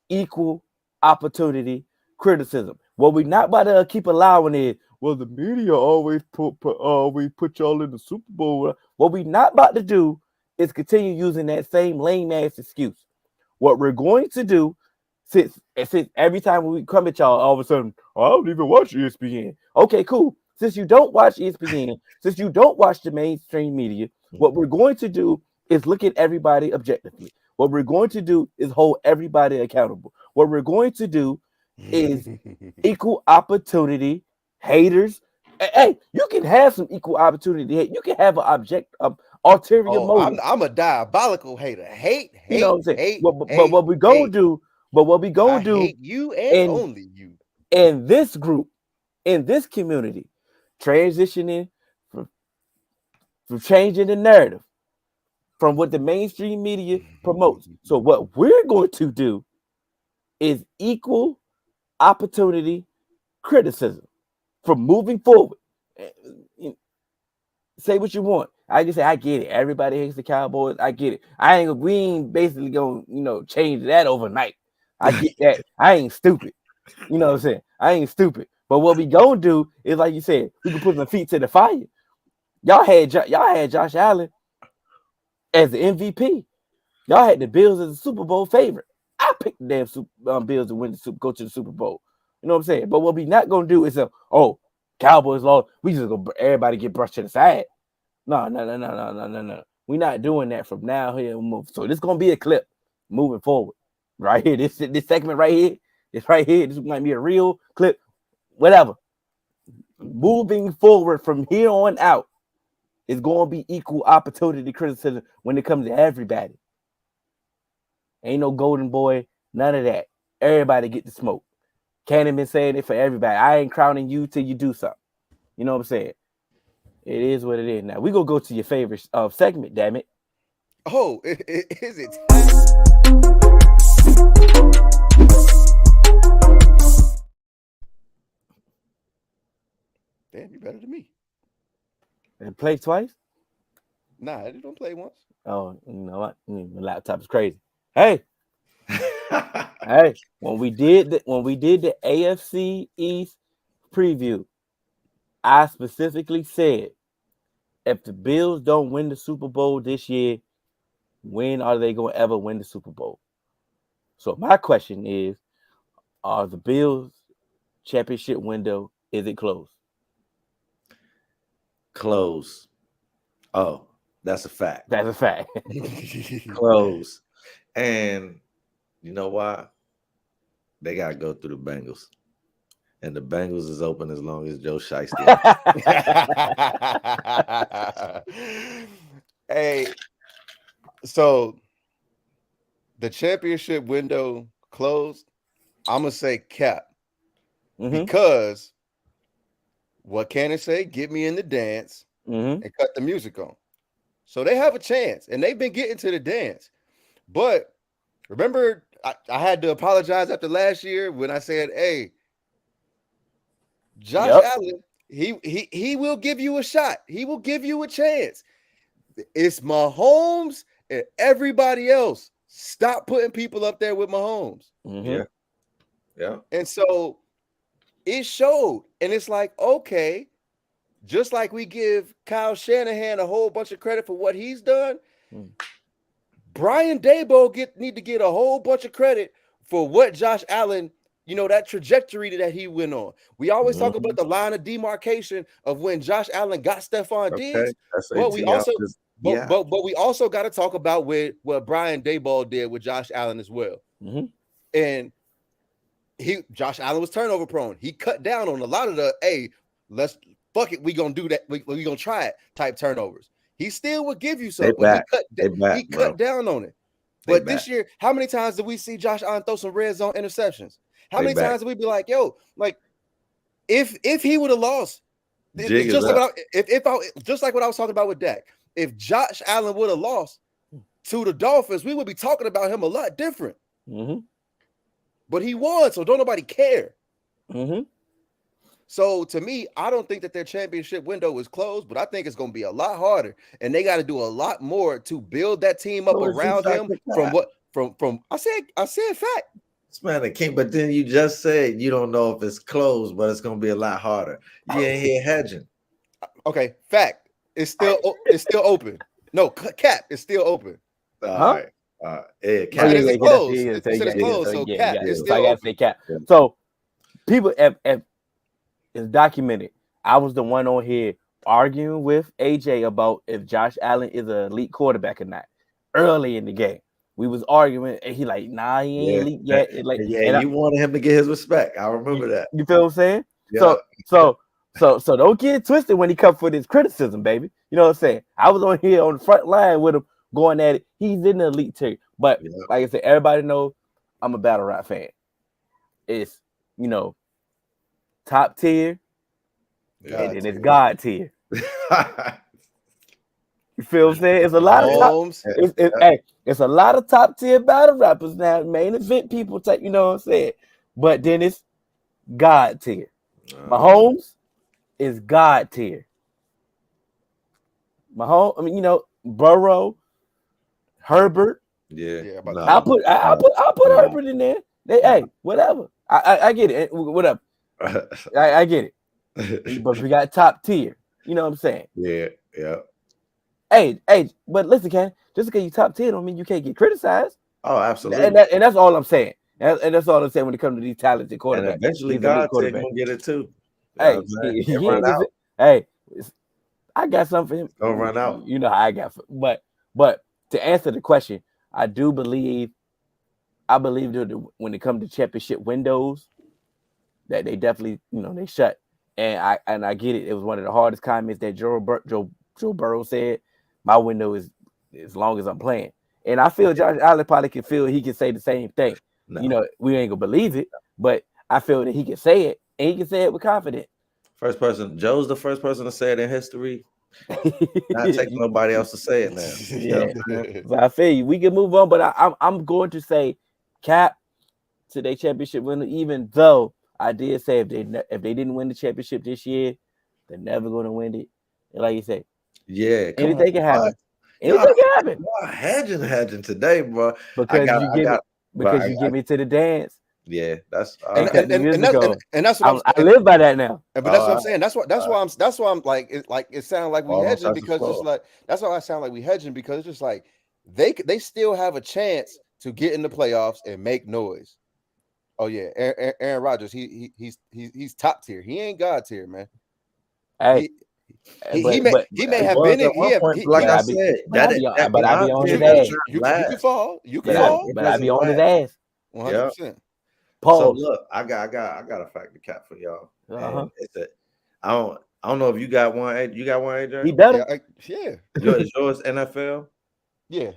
equal opportunity criticism. What we're not about to keep allowing is, well, the media always put y'all in the Super Bowl. What we're not about to do is continue using that same lame ass excuse. What we're going to do, since every time we come at y'all, all of a sudden, I don't even watch ESPN. Okay, cool. Since you don't watch ESPN, since you don't watch the mainstream media, what we're going to do is look at everybody objectively. What we're going to do is hold everybody accountable. What we're going to do is equal opportunity haters. Hey, you can have some equal opportunity hate. You can have an ulterior motive. I'm a diabolical hater. Hate. You know what I'm saying? But what we gonna do? But what we gonna do? Hate you and only you. In this group, in this community, transitioning from changing the narrative from what the mainstream media promotes. So what we're going to do is equal opportunity criticism from moving forward. Say what you want. I just say I get it. Everybody hates the Cowboys. I get it. We ain't basically gonna change that overnight. I get that. I ain't stupid. You know what I'm saying? I ain't stupid. But what we gonna do is, like you said, we can put the feet to the fire. Y'all had Josh Allen as the MVP. Y'all had the Bills as a Super Bowl favorite. I picked the damn Bills to go to the Super Bowl. You know what I'm saying? But what we not gonna do is Cowboys lost. We just gonna everybody get brushed to the side. No. We're not doing that from now here. So this gonna be a clip moving forward. Right here. This segment right here. It's right here. This might be a real clip. Whatever. Moving forward from here on out, it's gonna be equal opportunity criticism when it comes to everybody. Ain't no golden boy, none of that. Everybody get the smoke. Cannon been saying it for everybody. I ain't crowning you till you do something. You know what I'm saying? It is what it is. Now we gonna go to your favorite segment. Damn it! Oh, is it? Damn, you better than me. And play twice? Nah, I don't play once. Oh, you know what? The laptop is crazy. Hey. Hey, when we did the AFC East preview, I specifically said, if the Bills don't win the Super Bowl this year, when are they going to ever win the Super Bowl? So my question is, are the Bills championship window, is it closed? Close. Oh, that's a fact. That's a fact. Close. And you know why? They got to go through the Bengals. And the Bengals is open as long as Joe Shiesty. Hey, so the championship window closed. I'm going to say cap. Because what can it say? Get me in the dance and cut the music on. So they have a chance, and they've been getting to the dance. But remember, I had to apologize after last year when I said, hey, Josh Allen, he will give you a shot. He will give you a chance. It's Mahomes and everybody else. Stop putting people up there with Mahomes. Yeah. Yeah. And so it showed. And it's like, okay, just like we give Kyle Shanahan a whole bunch of credit for what he's done, Brian Daboll need to get a whole bunch of credit for what Josh Allen, that trajectory that he went on. We always talk about the line of demarcation of when Josh Allen got Stephon Diggs, but we also but we also got to talk about what Brian Daboll did with Josh Allen as well. And Josh Allen was turnover prone. He cut down on a lot of the let's fuck it, we gonna do that, we gonna try it type turnovers. He still would give you some, but he cut down on it. But this year, how many times did we see Josh Allen throw some red zone interceptions? How many times did we be like, yo, like if he would have lost, just like what I was talking about with Dak, if Josh Allen would have lost to the Dolphins, we would be talking about him a lot different. But he won, so don't nobody care. So to me, I don't think that their championship window is closed, but I think it's going to be a lot harder, and they got to do a lot more to build that team up around him. From I said fact. This man can't. But then you just said you don't know if it's closed, but it's going to be a lot harder. You ain't here hedging. Okay, fact. It's still open. No, cap. It's still open. All right. Yeah, cap. It's closed. It's closed. So cap. It's still open. I gotta say cap. So people it's documented. I was the one on here arguing with AJ about if Josh Allen is an elite quarterback or not. Early in the game, we was arguing, and he like, nah, he ain't elite yet. You wanted him to get his respect. I remember that. You feel what I'm saying? Yeah. So don't get it twisted when he comes for this criticism, baby. You know what I'm saying? I was on here on the front line with him, going at it. He's in the elite tier, but like I said, everybody knows I'm a battle rap fan. It's top tier, and then it's God tier. You feel what I'm saying? It's a lot of it's a lot of top tier battle rappers now, main event people type, you know what I'm saying? But then it's God tier. Mahomes is God tier. Mahomes, Burrow, Herbert. Yeah. I'll put Herbert in there. Whatever. I get it. Whatever. I get it. But we got top tier. You know what I'm saying? Yeah. Hey, but listen, Ken, just because you top tier don't mean you can't get criticized. Oh, absolutely. And that's all I'm saying. And that's all I'm saying when it comes to these talented quarterbacks. And eventually God gonna get it too. Hey, I got something for him. Don't run out. You know how I got but to answer the question, I believe that when it comes to championship windows, that they definitely, they shut. And I get it. It was one of the hardest comments that Joe Burrow said. My window is as long as I'm playing. And I feel Josh Allen probably can feel he can say the same thing. No. We ain't gonna believe it, but I feel that he can say it, and he can say it with confidence. Joe's the first person to say it in history. Not taking nobody else to say it now. Yeah. So I feel you. We can move on, but I'm going to say cap to their championship winner, even though I did say if they didn't win the championship this year, they're never going to win it. And like you say, anything can happen. Anything can happen. Hedging today, bro. Because you get me to the dance. Yeah, that's and that's what I live by that now. But that's what I'm saying. That's why I'm like it sounds like we hedging because it's like that's why I sound like we hedging because it's just like they still have a chance to get in the playoffs and make noise. Oh yeah, Aaron Rodgers, he's top tier. He ain't God tier, man. Hey, he may have been I said, but I be on his ass. You can fall, but I be on his ass. 100%. Pause. So look, I got a factor cap for y'all. I don't know if you got one. You got one, AJ? He better. Yeah. Yours NFL? Yeah.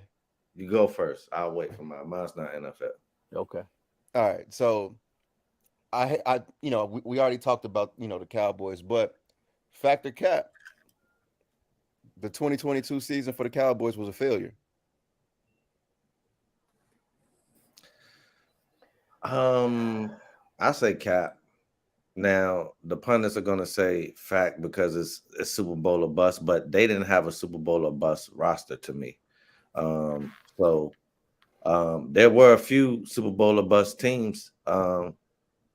You go first. I'll wait for mine. Mine's not NFL. Okay. All right. So I we already talked about, the Cowboys, but factor cap. The 2022 season for the Cowboys was a failure. I say cap. Now the pundits are gonna say fact because it's Super Bowl or bust, but they didn't have a Super Bowl or bust roster to me. So there were a few Super Bowl or bust teams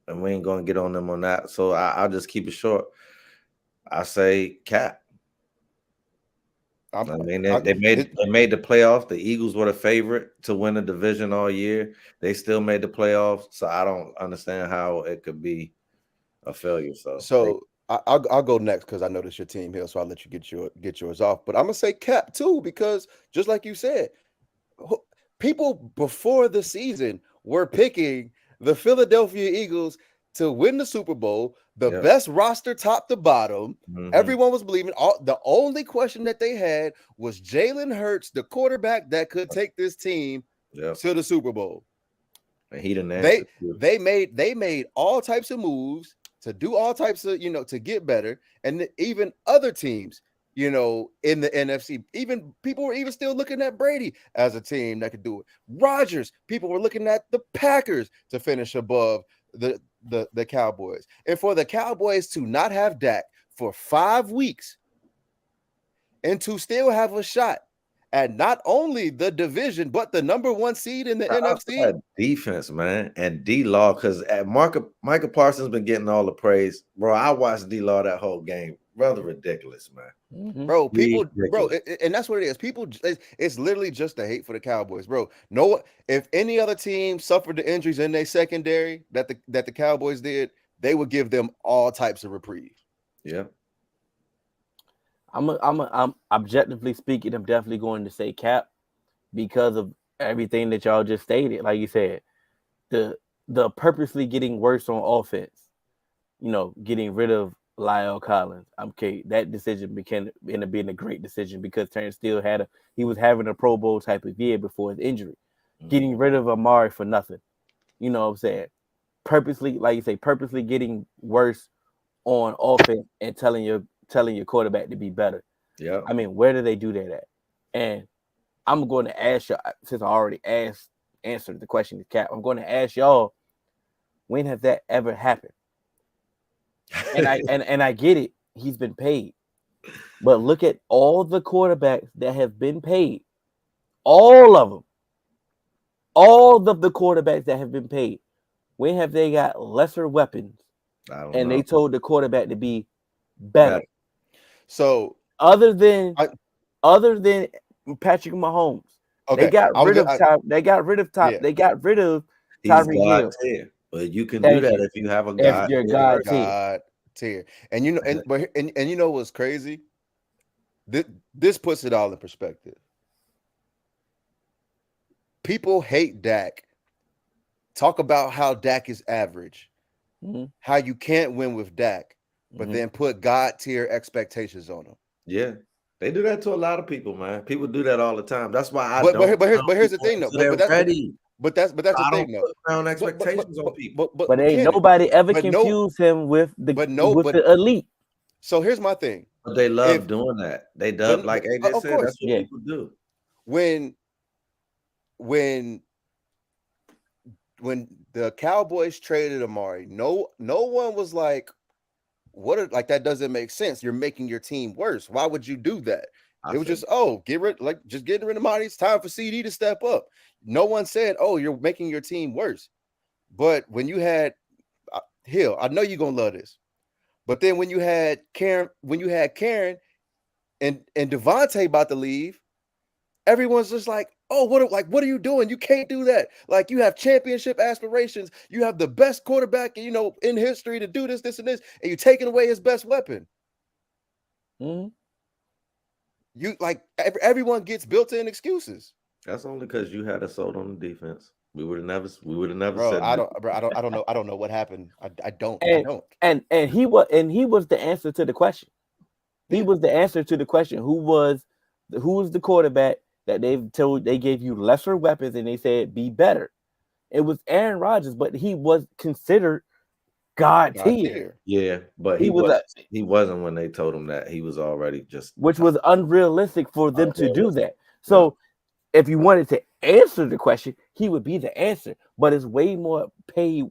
and we ain't gonna get on them on that. So I'll just keep it short. I say Cap. I mean, they made the playoffs. The Eagles were the favorite to win the division all year. They still made the playoffs, so I don't understand how it could be a failure. So I'll go next because I know this your team here, so I'll let you get yours off. But I'm gonna say Cap too, because just like you said, people before the season were picking the Philadelphia Eagles to win the Super Bowl, the best roster top to bottom. Everyone was believing. The only question that they had was Jalen Hurts, the quarterback that could take this team to the Super Bowl. And he didn't answer. They made all types of moves to do all types of, to get better. And even other teams, in the NFC, even people were even still looking at Brady as a team that could do it. Rodgers, people were looking at the Packers to finish above the Cowboys. And for the Cowboys to not have Dak for 5 weeks and to still have a shot at not only the division, but the number 1 seed in the NFC. Defense, man, and D-Law, because Micah Parsons been getting all the praise. Bro, I watched D-Law that whole game. Rather ridiculous, man. Bro, and that's what it is. People, it's literally just the hate for the Cowboys, bro. If any other team suffered the injuries in their secondary that the Cowboys did, they would give them all types of reprieve. Yeah. I'm objectively speaking, I'm definitely going to say Cap because of everything that y'all just stated. Like you said, the purposely getting worse on offense, getting rid of Lyle Collins. Okay, that decision ended up being a great decision because Terrence Steele he was having a Pro Bowl type of year before his injury. Getting rid of Amari for nothing. You know what I'm saying? Purposely, like you say, purposely getting worse on offense and telling your quarterback to be better. Yeah. I mean, where do they do that at? And I'm going to ask you, since I already answered the question to Cap, I'm going to ask y'all, when has that ever happened? And I get it, he's been paid. But look at all the quarterbacks that have been paid. All of them. All of the quarterbacks that have been paid. When have they got lesser weapons? I don't and know. They told the quarterback to be better. So other than Patrick Mahomes, okay, they got rid of Tyreek Hill. But you can do that if you have a God. If you're God tier. And you know what's crazy? This puts it all in perspective. People hate Dak. Talk about how Dak is average. How you can't win with Dak, but then put God tier expectations on him. Yeah. They do that to a lot of people, man. People do that all the time. That's why But here's the thing, though. But that's the thing, though. Put expectations on people. But ain't nobody ever confused him with the elite. So here's my thing. But they love doing that. They love, like AJ said, that's what people do. When the Cowboys traded Amari, no one was like, that doesn't make sense. You're making your team worse. Why would you do that? It was just, just getting rid of Amari. It's time for CD to step up. No one said, you're making your team worse. But when you had Hill, I know you're gonna love this. But then when you had Karen and Devontae about to leave, everyone's just like, what are you doing? You can't do that. Like, you have championship aspirations. You have the best quarterback, in history to do this, and this, and you're taking away his best weapon. You everyone gets built-in excuses. That's only because you had us sold on the defense. We would have never bro, said I don't know what happened. I don't. And he was the answer to the question. He was the answer to the question. Who was the quarterback that they gave you lesser weapons and they said be better? It was Aaron Rodgers, but he was considered God tier. Yeah, but he wasn't when they told him that. He was already which was unrealistic for them to do that. So if you wanted to answer the question, he would be the answer. But it's way more paid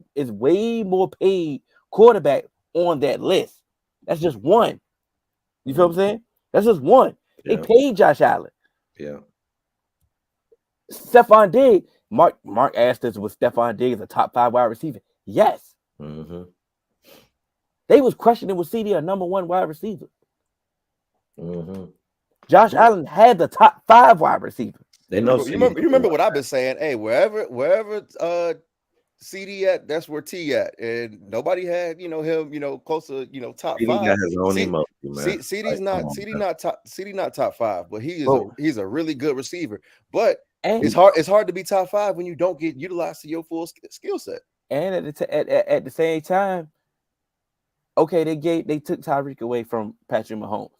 quarterback on that list. That's just one. You feel what I'm saying? That's just one. They paid Josh Allen. Yeah. Stephon Diggs. Mark asked us, was Stephon Diggs a top 5 wide receiver? Yes. Mm-hmm. They was questioning with CD a number one wide receiver. Mm-hmm. Josh Allen had the top 5 wide receiver. They know You remember what I've been saying? Hey, wherever CD at, that's where T at, and nobody had him close to top CD 5. got his own emoji, man. CD's Like, come not on, CD man. not top CD not top 5, but Bro, he's a really good receiver. But and it's hard to be top 5 when you don't get utilized to your full skill set. and at the same time, okay, they took Tyreek away from Patrick Mahomes.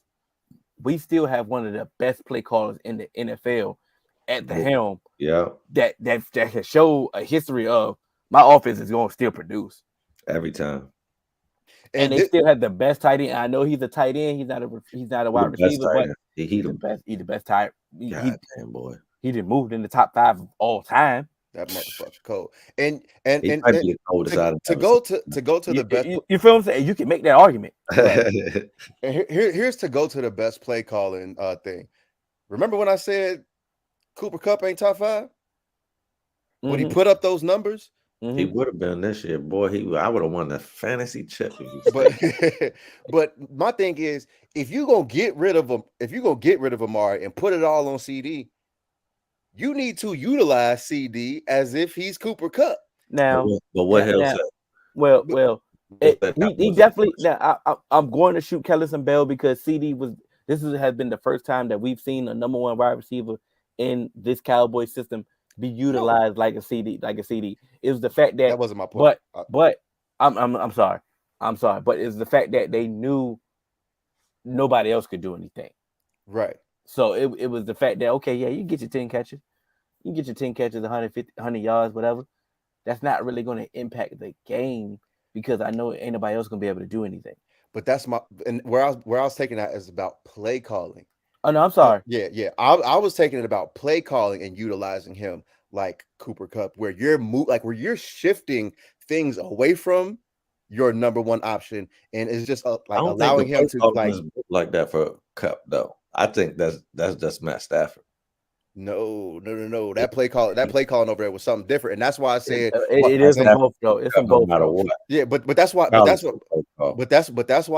We still have one of the best play callers in the NFL at the helm. Yeah, That can show a history of my offense is going to still produce. every time. And they still have the best tight end. I know he's a tight end. He's not a wide receiver, but he's the best. He's the best tight. God damn, boy. He didn't move in the top 5 of all time. That motherfucker cold. And He might be the coldest out of to go to the best. You feel what I'm saying? You can make that argument. Right. And here's to go to the best play calling thing. Remember when I said Cooper Kupp ain't top 5? When he put up those numbers, he would have been this year, boy. I would have won the fantasy chip. But my thing is, if you gonna get rid of Amari and put it all on CD, you need to utilize CD as if he's Cooper Kupp. Now, but what else? Well, he definitely. Now, I'm going to shoot Kellison Bell because CD has been the first time that we've seen a number one wide receiver in this Cowboy system be utilized like a CD. It was the fact that wasn't my point. But I'm sorry, but it's the fact that they knew nobody else could do anything. Right. So it was the fact that, okay, yeah, you get your 10 catches. You get your 10 catches, 100 yards, whatever. That's not really going to impact the game because I know ain't nobody else going to be able to do anything. But that's where I was taking that is about play calling. Oh, no, I'm sorry. Yeah. I was taking it about play calling and utilizing him like Cooper Kupp, where you're shifting things away from your number one option, and it's just allowing him to like that for Kupp though. I think that's just Matt Stafford. No. That play calling over there was something different, and that's why I said it is in both though. It's in both. No matter what. Yeah, but that's why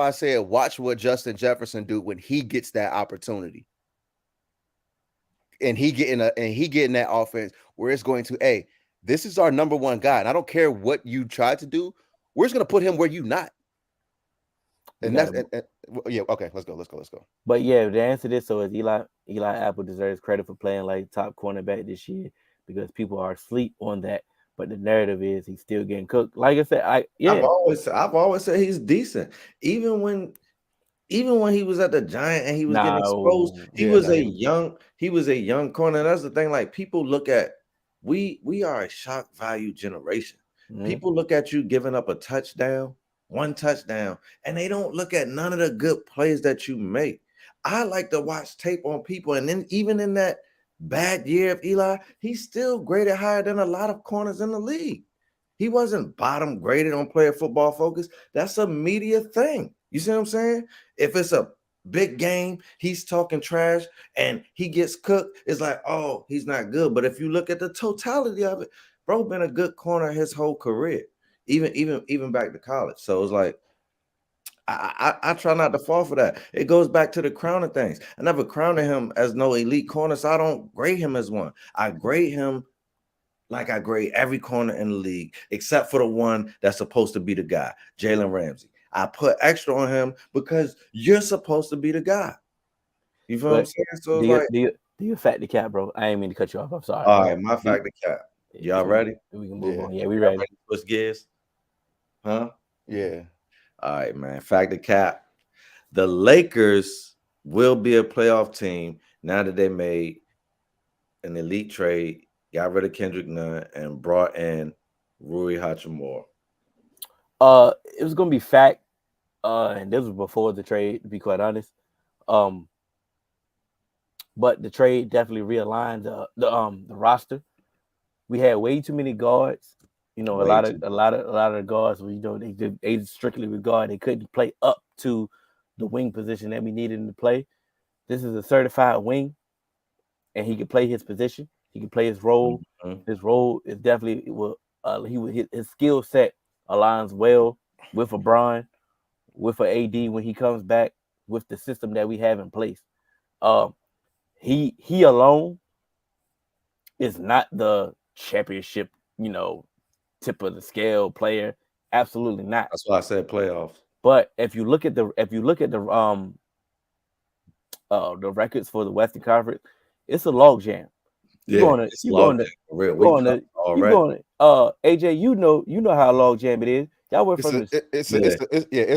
I said watch what Justin Jefferson do when he gets that opportunity, and he getting that offense where it's going to, hey, this is our number one guy, and I don't care what you try to do, we're just gonna put him where you not. And yeah, okay, let's go. But yeah, the answer to this is Eli Apple deserves credit for playing like top cornerback this year because people are asleep on that. But the narrative is he's still getting cooked. Like I said, I've always said he's decent. Even when he was at the Giant and he was getting exposed, he was a young corner. And that's the thing. Like people look at we are a shock value generation. Mm-hmm. People look at you giving up one touchdown, and they don't look at none of the good plays that you make. I like to watch tape on people, and then even in that bad year of Eli, he's still graded higher than a lot of corners in the league. He wasn't bottom graded on Player Football Focus. That's a media thing. You see what I'm saying? If it's a big game, he's talking trash and he gets cooked, it's like, oh, he's not good. But if you look at the totality of it, bro, been a good corner his whole career. Even back to college. So it's like I try not to fall for that. It goes back to the crowning things. I never crowned him as no elite corner, so I don't grade him as one. I grade him like I grade every corner in the league, except for the one that's supposed to be the guy, Jalen Ramsey. I put extra on him because you're supposed to be the guy. You feel what I'm saying? So do you fact the cap, bro? I ain't mean to cut you off. I'm sorry. All right, my fact the cap. Y'all ready? We can move on. Yeah, we ready. Switch gears? Huh? Yeah. All right, man. Fact the cap. The Lakers will be a playoff team now that they made an elite trade, got rid of Kendrick Nunn, and brought in Rui Hachimura. It was gonna be fact, and this was before the trade, to be quite honest. But the trade definitely realigned the roster. We had way too many guards. You know, a lot of the guards, they strictly with guard. They couldn't play up to the wing position that we needed him to play. This is a certified wing, and he can play his position. He can play his role. Mm-hmm. His role is definitely his skill set aligns well with LeBron, with a AD when he comes back, with the system that we have in place. Um, he alone is not the championship, tip of the scale player. Absolutely not. That's why I said playoffs. But if you look at the records for the Western Conference, it's a log jam. You Yeah, going to it's you log going to jam for real. you We going covered to you already. going AJ, you know how log jam it is. Y'all went from this. It's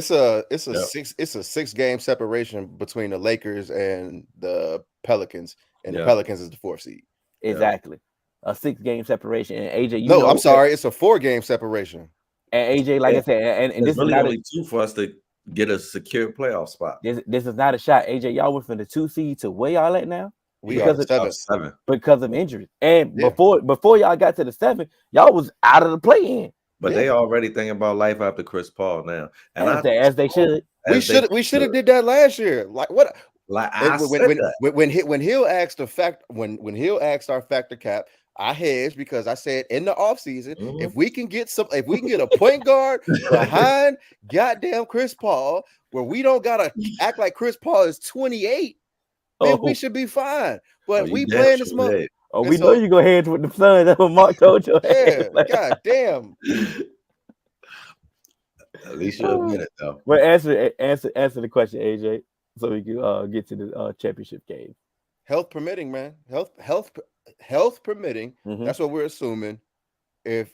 a Yep. 6 game separation between the Lakers and the Pelicans, and the Yeah. Pelicans is the 4th seed. Exactly. A 6-game separation. And AJ, No, I'm sorry, it's a 4-game separation. And AJ, like I said, and There's this really is not only 2 for us to get a secure playoff spot. this is not a shot. AJ, y'all went from the 2 seed to where y'all at now? We are the About 7th. 7. Because of injuries. And Yeah. before y'all got to the 7, y'all was out of the play-in. But they already thinking about life after Chris Paul now. And As they should. We should have did that last year. Like what? Like I said that. When Hill asked the fact when Hill asked our factor cap, I hedged because I said in the offseason, if we can get a point guard behind goddamn Chris Paul, where we don't gotta act like Chris Paul is 28, then we should be fine. But we playing this month. Oh, we know you go hedge with the Suns. That's what Mark told you. Yeah, god damn. At least you'll admit it though. Well, answer the question, AJ, so we can get to the championship game. Health permitting, man. Health permitting. Mhm. That's what we're assuming. If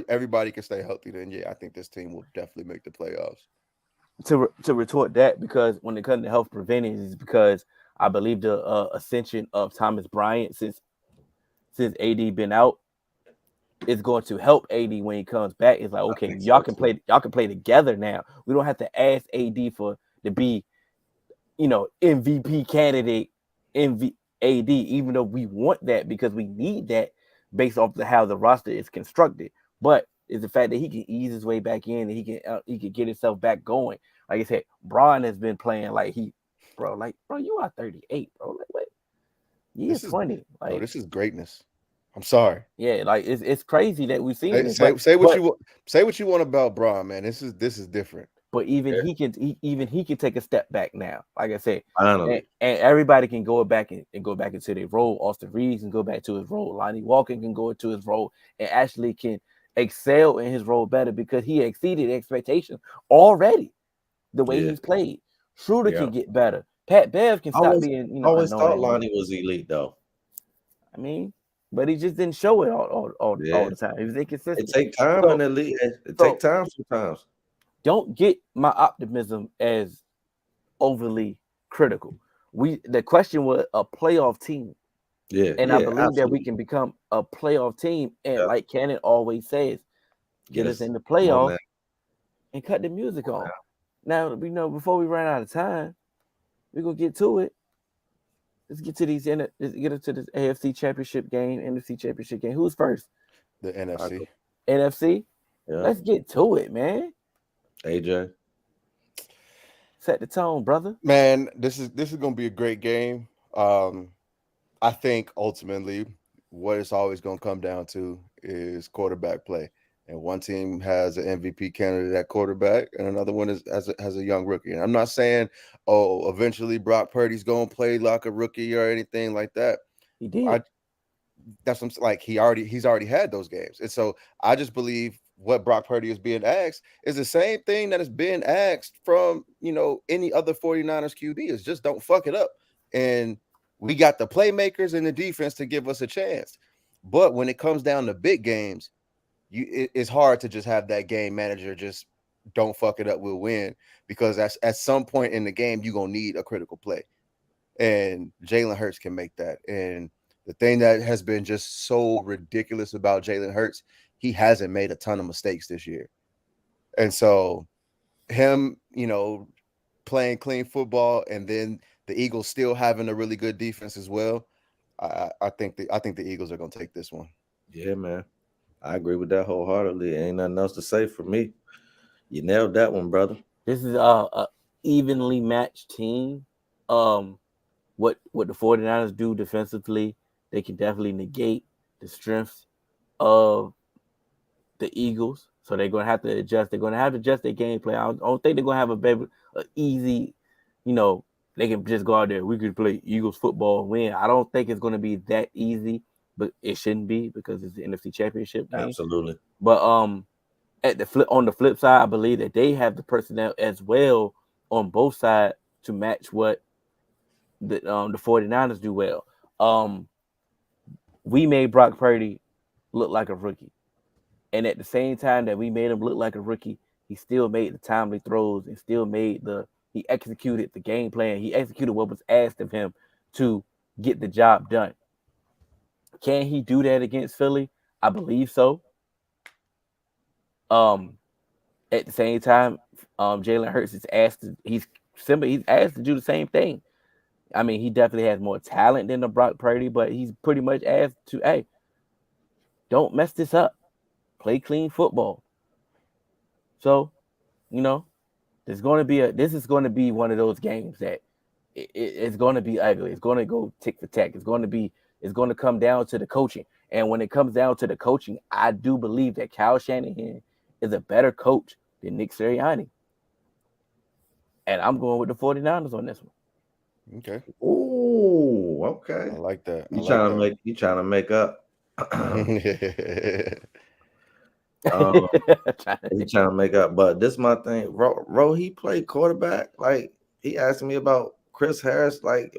everybody can stay healthy, then yeah, I think this team will definitely make the playoffs. To retort that, because when it comes to health preventing, is because I believe the ascension of Thomas Bryant since AD been out is going to help AD when he comes back. It's like, okay, y'all can play together now. We don't have to ask AD to be, MVP candidate, AD, even though we want that because we need that based off of how the roster is constructed. But it's the fact that he can ease his way back in and he can get himself back going. Like I said, Braun has been playing like bro, you are 38, bro. Like what? He's 20. Like this is greatness. I'm sorry. Yeah, like it's crazy that we've seen this. Say what you want about Braun, man. This is different. But even he can take a step back now. Like I said, finally, and everybody can go back and go back into their role. Austin Reeves can go back to his role. Lonnie Walker can go into his role and actually can excel in his role better because he exceeded expectations already. The way he's played, Schroeder can get better. Pat Bev can stop being. I always thought Lonnie was elite, though. I mean, but he just didn't show it all the time. He was inconsistent. It takes time in the league. It takes time sometimes. Don't get my optimism as overly critical. The question was a playoff team. Yeah. And I believe that we can become a playoff team. And like Cannon always says, get us in the playoffs and cut the music on. Now, before we run out of time, we're gonna get to it. Let's get to these. Let's get into this AFC Championship game, NFC Championship game. Who's first? The NFC. NFC. Yeah. Let's get to it, man. AJ, set the tone, brother. Man, this is gonna be a great game. I think ultimately what it's always gonna come down to is quarterback play. And one team has an MVP candidate at quarterback, and another one has a young rookie. And I'm not saying, eventually Brock Purdy's gonna play like a rookie or anything like that. He did. That's what I'm like. He's already had those games, and so I just believe what Brock Purdy is being asked is the same thing that is being asked from any other 49ers QB is just don't fuck it up. And we got the playmakers and the defense to give us a chance. But when it comes down to big games, it's hard to just have that game manager just don't fuck it up, we'll win, because at some point in the game you're gonna need a critical play, and Jalen Hurts can make that. And the thing that has been just so ridiculous about Jalen Hurts, he hasn't made a ton of mistakes this year, and so him playing clean football and then the Eagles still having a really good defense as well, I think the Eagles are gonna take this one. Yeah, man. I agree with that wholeheartedly. Ain't nothing else to say for me. You nailed that one, brother. This is a evenly matched team. What the 49ers do defensively, they can definitely negate the strengths of the Eagles. So they're going to have to adjust. They're going to have to adjust their game plan. I don't think they're going to have a easy, they can just go out there. We could play Eagles football and win. I don't think it's going to be that easy, but it shouldn't be because it's the NFC Championship game. Absolutely. But on the flip side, I believe that they have the personnel as well on both sides to match what the 49ers do well. We made Brock Purdy look like a rookie. And at the same time that we made him look like a rookie, he still made the timely throws and still he executed the game plan. He executed what was asked of him to get the job done. Can he do that against Philly? I believe so. At the same time, Jalen Hurts is he's asked to do the same thing. I mean, he definitely has more talent than the Brock Purdy, but he's pretty much asked to, hey, don't mess this up. Play clean football. So, this is going to be one of those games that it's going to be ugly. It's going to go tick for tack. It's going to come down to the coaching. And when it comes down to the coaching, I do believe that Kyle Shanahan is a better coach than Nick Sirianni. And I'm going with the 49ers on this one. Okay. Ooh, okay. I like that. You trying to make up. He trying to make up, but this is my thing. Ro, he played quarterback. Like, he asked me about Chris Harris. Like,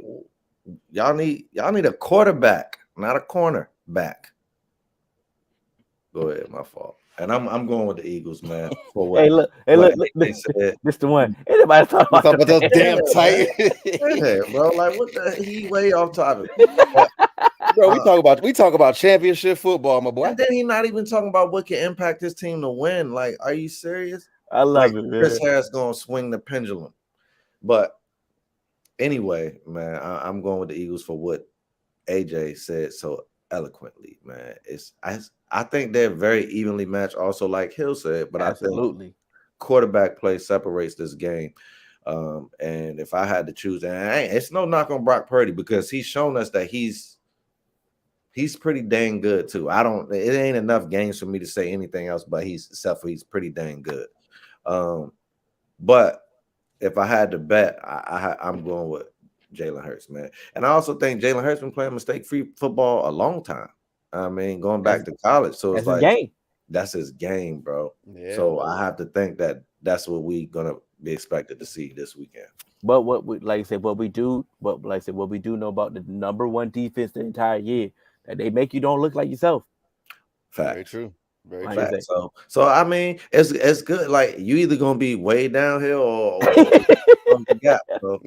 y'all need a quarterback, not a cornerback. Go ahead, my fault. And I'm going with the Eagles, man. Hey, look, this the one. Anybody talk about those damn tight? Yeah, bro. Like, what the? He way off topic. Bro, we talk about championship football, my boy. And then he's not even talking about what can impact his team to win. Like, are you serious? I love it, man. Chris Harris gonna swing the pendulum. But anyway, man, I'm going with the Eagles for what AJ said so eloquently, man. I think they're very evenly matched, also like Hill said, but absolutely. I think quarterback play separates this game. And if I had to choose, and it's no knock on Brock Purdy because he's shown us that he's pretty dang good too. It ain't enough games for me to say anything else, but he's pretty dang good. But if I had to bet, I'm going with Jalen Hurts, man. And I also think Jalen Hurts been playing mistake-free football a long time. I mean, going back to college. So it's like game. That's his game, bro. Yeah. So I have to think that that's what we gonna be expected to see this weekend. But what we do know about the number one defense the entire year, that they make you don't look like yourself. Fact. Very true. Very Like true. So I mean, it's good. Like, you either gonna be way downhill or on the gap. So.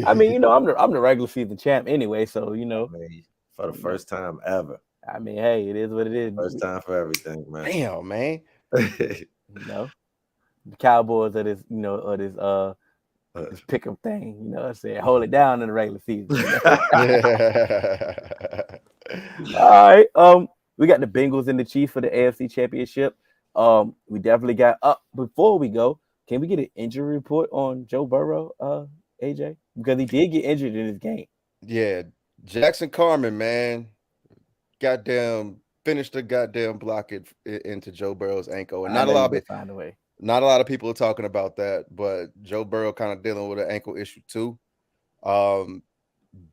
I mean, I'm the regular season champ anyway, so I mean, for the first time ever. I mean, hey, it is what it is. First time for everything, man. Damn, man. The Cowboys are this, this pickup thing, I said, hold it down in the regular season. All right. We got the Bengals and the Chiefs for the AFC Championship. We definitely got up. Before we go, can we get an injury report on Joe Burrow, AJ? Because he did get injured in this game. Yeah, Jackson Carman, man. Goddamn, finished the goddamn block into Joe Burrow's ankle. And not a lot of people are talking about that, but Joe Burrow kind of dealing with an ankle issue too.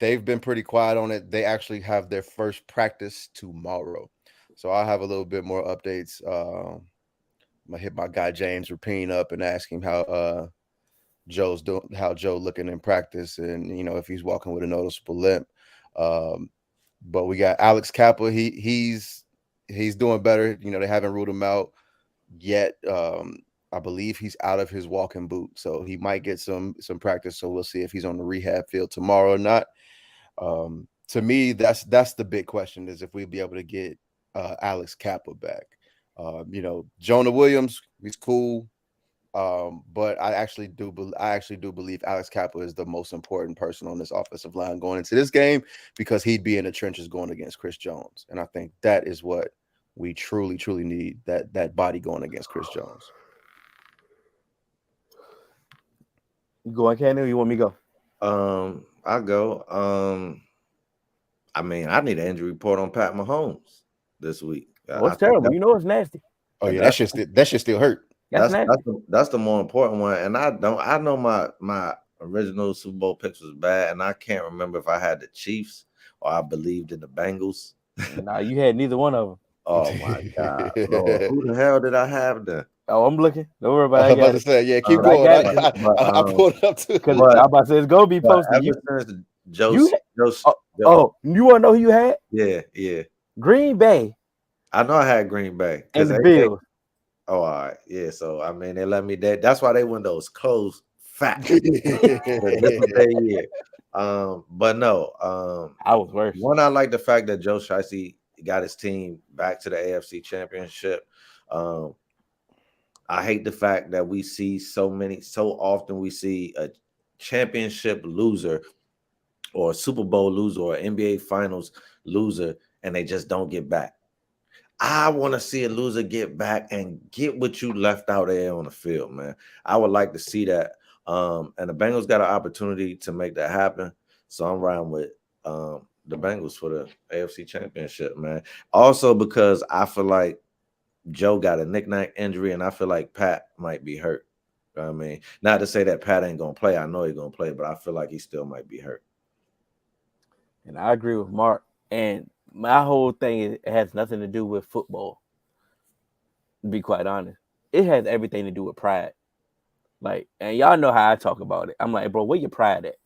They've been pretty quiet on it. They actually have their first practice tomorrow. So I'll have a little bit more updates. I'm gonna hit my guy James Rapine up and ask him how Joe looking in practice, and if he's walking with a noticeable limp. But we got Alex Kappa. He's doing better. They haven't ruled him out yet. I believe he's out of his walking boot, so he might get some practice. So we'll see if he's on the rehab field tomorrow or not. To me, that's the big question, is if we'll be able to get Alex Kappa back. Jonah Williams, he's cool. But I actually do believe Alex Kappa is the most important person on this offensive line going into this game, because he'd be in the trenches going against Chris Jones. And I think that is what we truly, truly need, that body going against Chris Jones. You going, Cannon, or you want me to go? I'll go. I mean, I need an injury report on Pat Mahomes this week. It's terrible. It's nasty. Oh And yeah, that shit still hurt. That's nasty. that's the more important one. And I know my original Super Bowl picks was bad, and I can't remember if I had the Chiefs or I believed in the Bengals. Nah, you had neither one of them. Oh my God, Lord, who the hell did I have then? Oh, I'm looking. Don't worry I about it. was I about got to it. say, yeah, keep I going. got it. I pulled it up too. Because I'm about to say it's gonna be But posted. ever since You you want to know who you had? yeah. Green Bay I know I had Green Bay and because the Bills. oh, all right, yeah. So I mean, they let me that. That's why they windows closed. Fact. A different day, yeah. But no. I was worse. One, I like the fact that Joe Shiesty got his team back to the AFC Championship. I hate the fact that we see so often we see a championship loser or a Super Bowl loser or NBA Finals loser, and they just don't get back. I want to see a loser get back and get what you left out there on the field, man. I would like to see that. And the Bengals got an opportunity to make that happen. So I'm riding with the Bengals for the AFC Championship, man. Also because I feel like Joe got a knick-knack injury, and I feel like Pat might be hurt. You know what I mean, not to say that Pat ain't gonna play. I know he's gonna play, but I feel like he still might be hurt. And I agree with Mark. And my whole thing has nothing to do with football. To be quite honest, it has everything to do with pride. Like, and y'all know how I talk about it. I'm like, bro, where your pride at?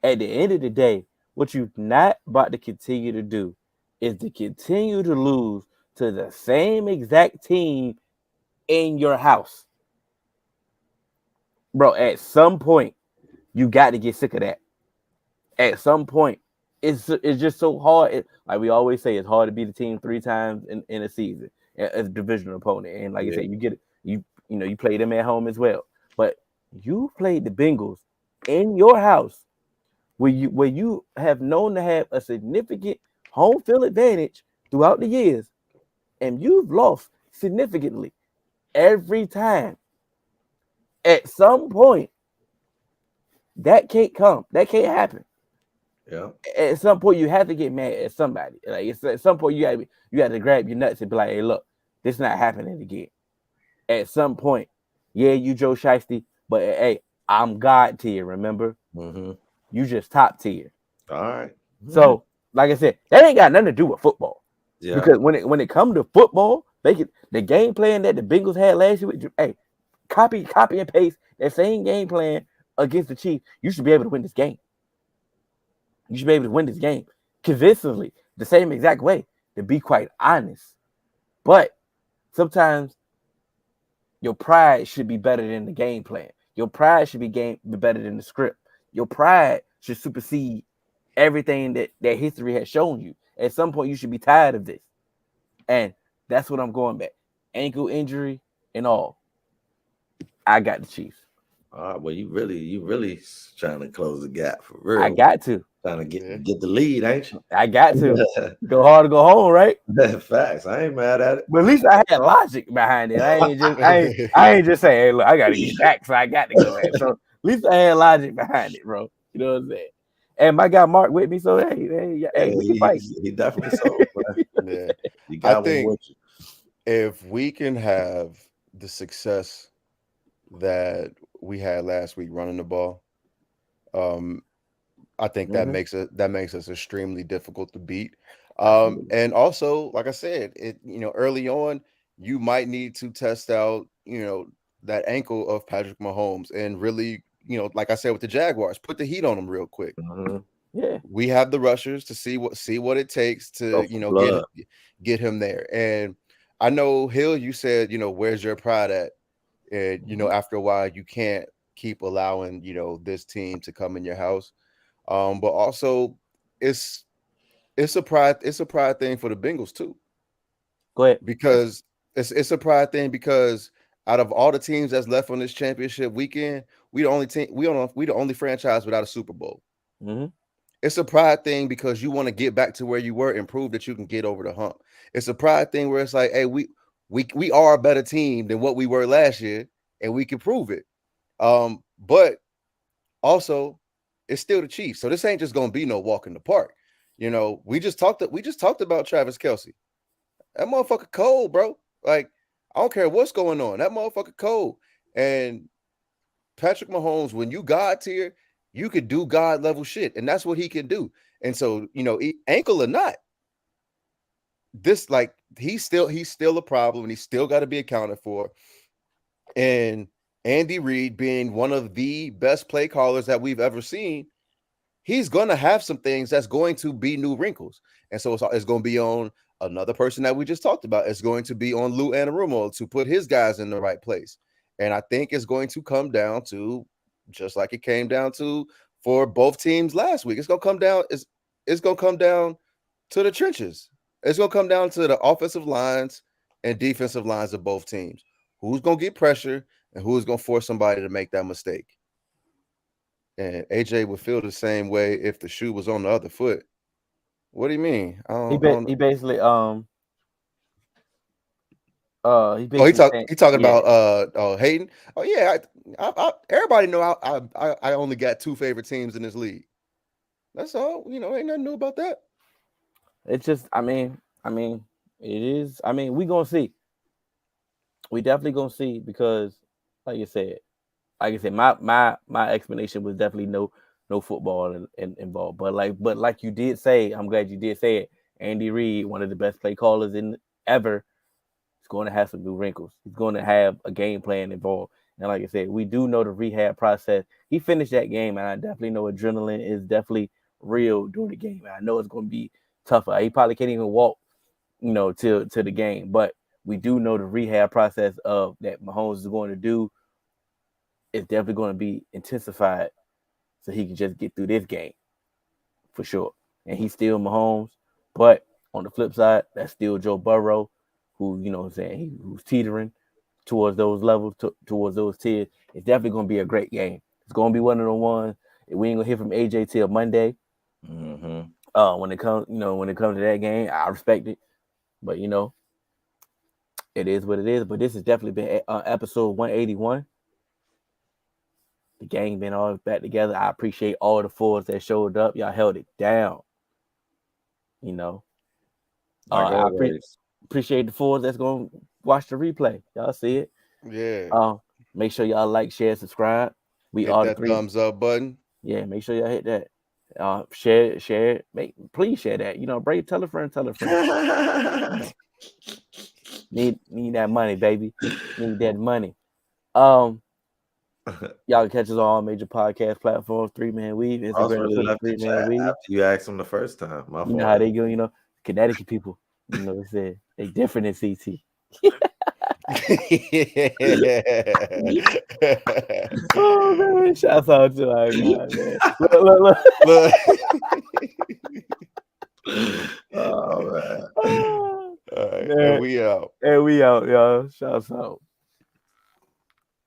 At the end of the day, what you're not about to continue to do is to continue to lose to the same exact team in your house. Bro, at some point, you got to get sick of that. At some point, it's just so hard. Like we always say, it's hard to beat a team 3 times in a season as a divisional opponent. And like you said, you play them at home as well. But you played the Bengals in your house where you have known to have a significant home field advantage throughout the years, and you've lost significantly every time. At some point, that can't come. That can't happen. Yeah. At some point, you have to get mad at somebody. Like at some point, you have to grab your nuts and be like, "Hey, look, this is not happening again." At some point, yeah, you Joe Shiesty, but hey, I'm God tier. Remember, you just top tier. All right. So, like I said, that ain't got nothing to do with football. Yeah. Because when it comes to football, the game plan that the Bengals had last year. Hey, copy and paste that same game plan against the Chiefs. You should be able to win this game. You should be able to win this game convincingly, the same exact way, to be quite honest. But sometimes your pride should be better than the game plan. Your pride should be better than the script. Your pride should supersede everything that history has shown you. At some point, you should be tired of this. And that's what I'm going back. Ankle injury and all. I got the Chiefs. All right, well, you really trying to close the gap for real. I got to. Trying to get the lead, ain't you? I got to. Go hard to go home, right? Facts. I ain't mad at it. But at least I had logic behind it. I ain't just saying, hey, look, I got to get back, so I got to go back. So at least I had logic behind it, bro. You know what I'm saying? And my guy Mark with me, so hey, we can fight. He definitely so. Yeah. You got I think with you. if we can have the success that we had last week running the ball, I think that makes us extremely difficult to beat. And also, like I said, early on, you might need to test out, that ankle of Patrick Mahomes and really, like I said with the Jaguars, put the heat on them real quick. Yeah, we have the rushers to see what it takes to get him there. And I know Hill, you said, where's your pride at? And after a while, you can't keep allowing this team to come in your house. But also it's a pride thing for the Bengals too. go ahead. Because it's a pride thing because out of all the teams that's left on this championship weekend, we the only franchise without a Super Bowl. It's a pride thing because you want to get back to where you were and prove that you can get over the hump. It's a pride thing where it's like, hey, we are a better team than what we were last year, and we can prove it. But also, it's still the Chiefs, so this ain't just gonna be no walk in the park. We just talked about Travis Kelce. That motherfucker cold, bro. Like, I don't care what's going on. That motherfucker cold. And Patrick Mahomes, when you God tier, you could do God level shit, and that's what he can do. And so, ankle or not, this like he's still a problem, and he's still got to be accounted for. And Andy Reid, being one of the best play callers that we've ever seen, he's going to have some things that's going to be new wrinkles. And so it's going to be on another person that we just talked about. It's going to be on Lou Anarumo to put his guys in the right place. And I think it's going to come down to, just like it came down to for both teams last week, it's going to come down. It's going to come down to the trenches. It's going to come down to the offensive lines and defensive lines of both teams. Who's going to get pressure and who's going to force somebody to make that mistake? And AJ would feel the same way if the shoe was on the other foot. What do you mean? He basically he talking about Hayden. Oh yeah, I everybody know I only got two favorite teams in this league. That's all. Ain't nothing new about that. It's just, I mean, it is. I mean, we gonna see. We definitely gonna see because, like I said, my explanation was definitely no football involved. But like you did say, I'm glad you did say it. Andy Reid, one of the best play callers ever, is going to have some new wrinkles. He's going to have a game plan involved. And like I said, we do know the rehab process. He finished that game, and I definitely know adrenaline is definitely real during the game. And I know it's going to be tougher. He probably can't even walk, to the game. But we do know the rehab process of that Mahomes is going to do is definitely going to be intensified so he can just get through this game for sure. And he's still Mahomes. But on the flip side, that's still Joe Burrow, who, who's teetering towards those levels, towards those tiers. It's definitely going to be a great game. It's going to be one of the ones. We ain't going to hear from AJ till Monday. Mm-hmm. When it comes to that game, I respect it. But, it is what it is. But this has definitely been episode 181. The gang been all back together. I appreciate all the fours that showed up. Y'all held it down. I appreciate the fours that's going to watch the replay. Y'all see it. Yeah. Make sure y'all like, share, subscribe. Hit that thumbs up button. Yeah, make sure y'all hit that. Share it. Please share that. Tell a friend. Need that money, baby. Need that money. Y'all can catch us on all major podcast platforms. 3-Man Weave, Instagram, 3-Man Weave. After you asked them the first time, my fault. You know how they go. Connecticut people. They said they different in CT. Oh man! Shouts out to our guy, man. Look. Oh man! All right, and we out. And we out, y'all. Shouts out.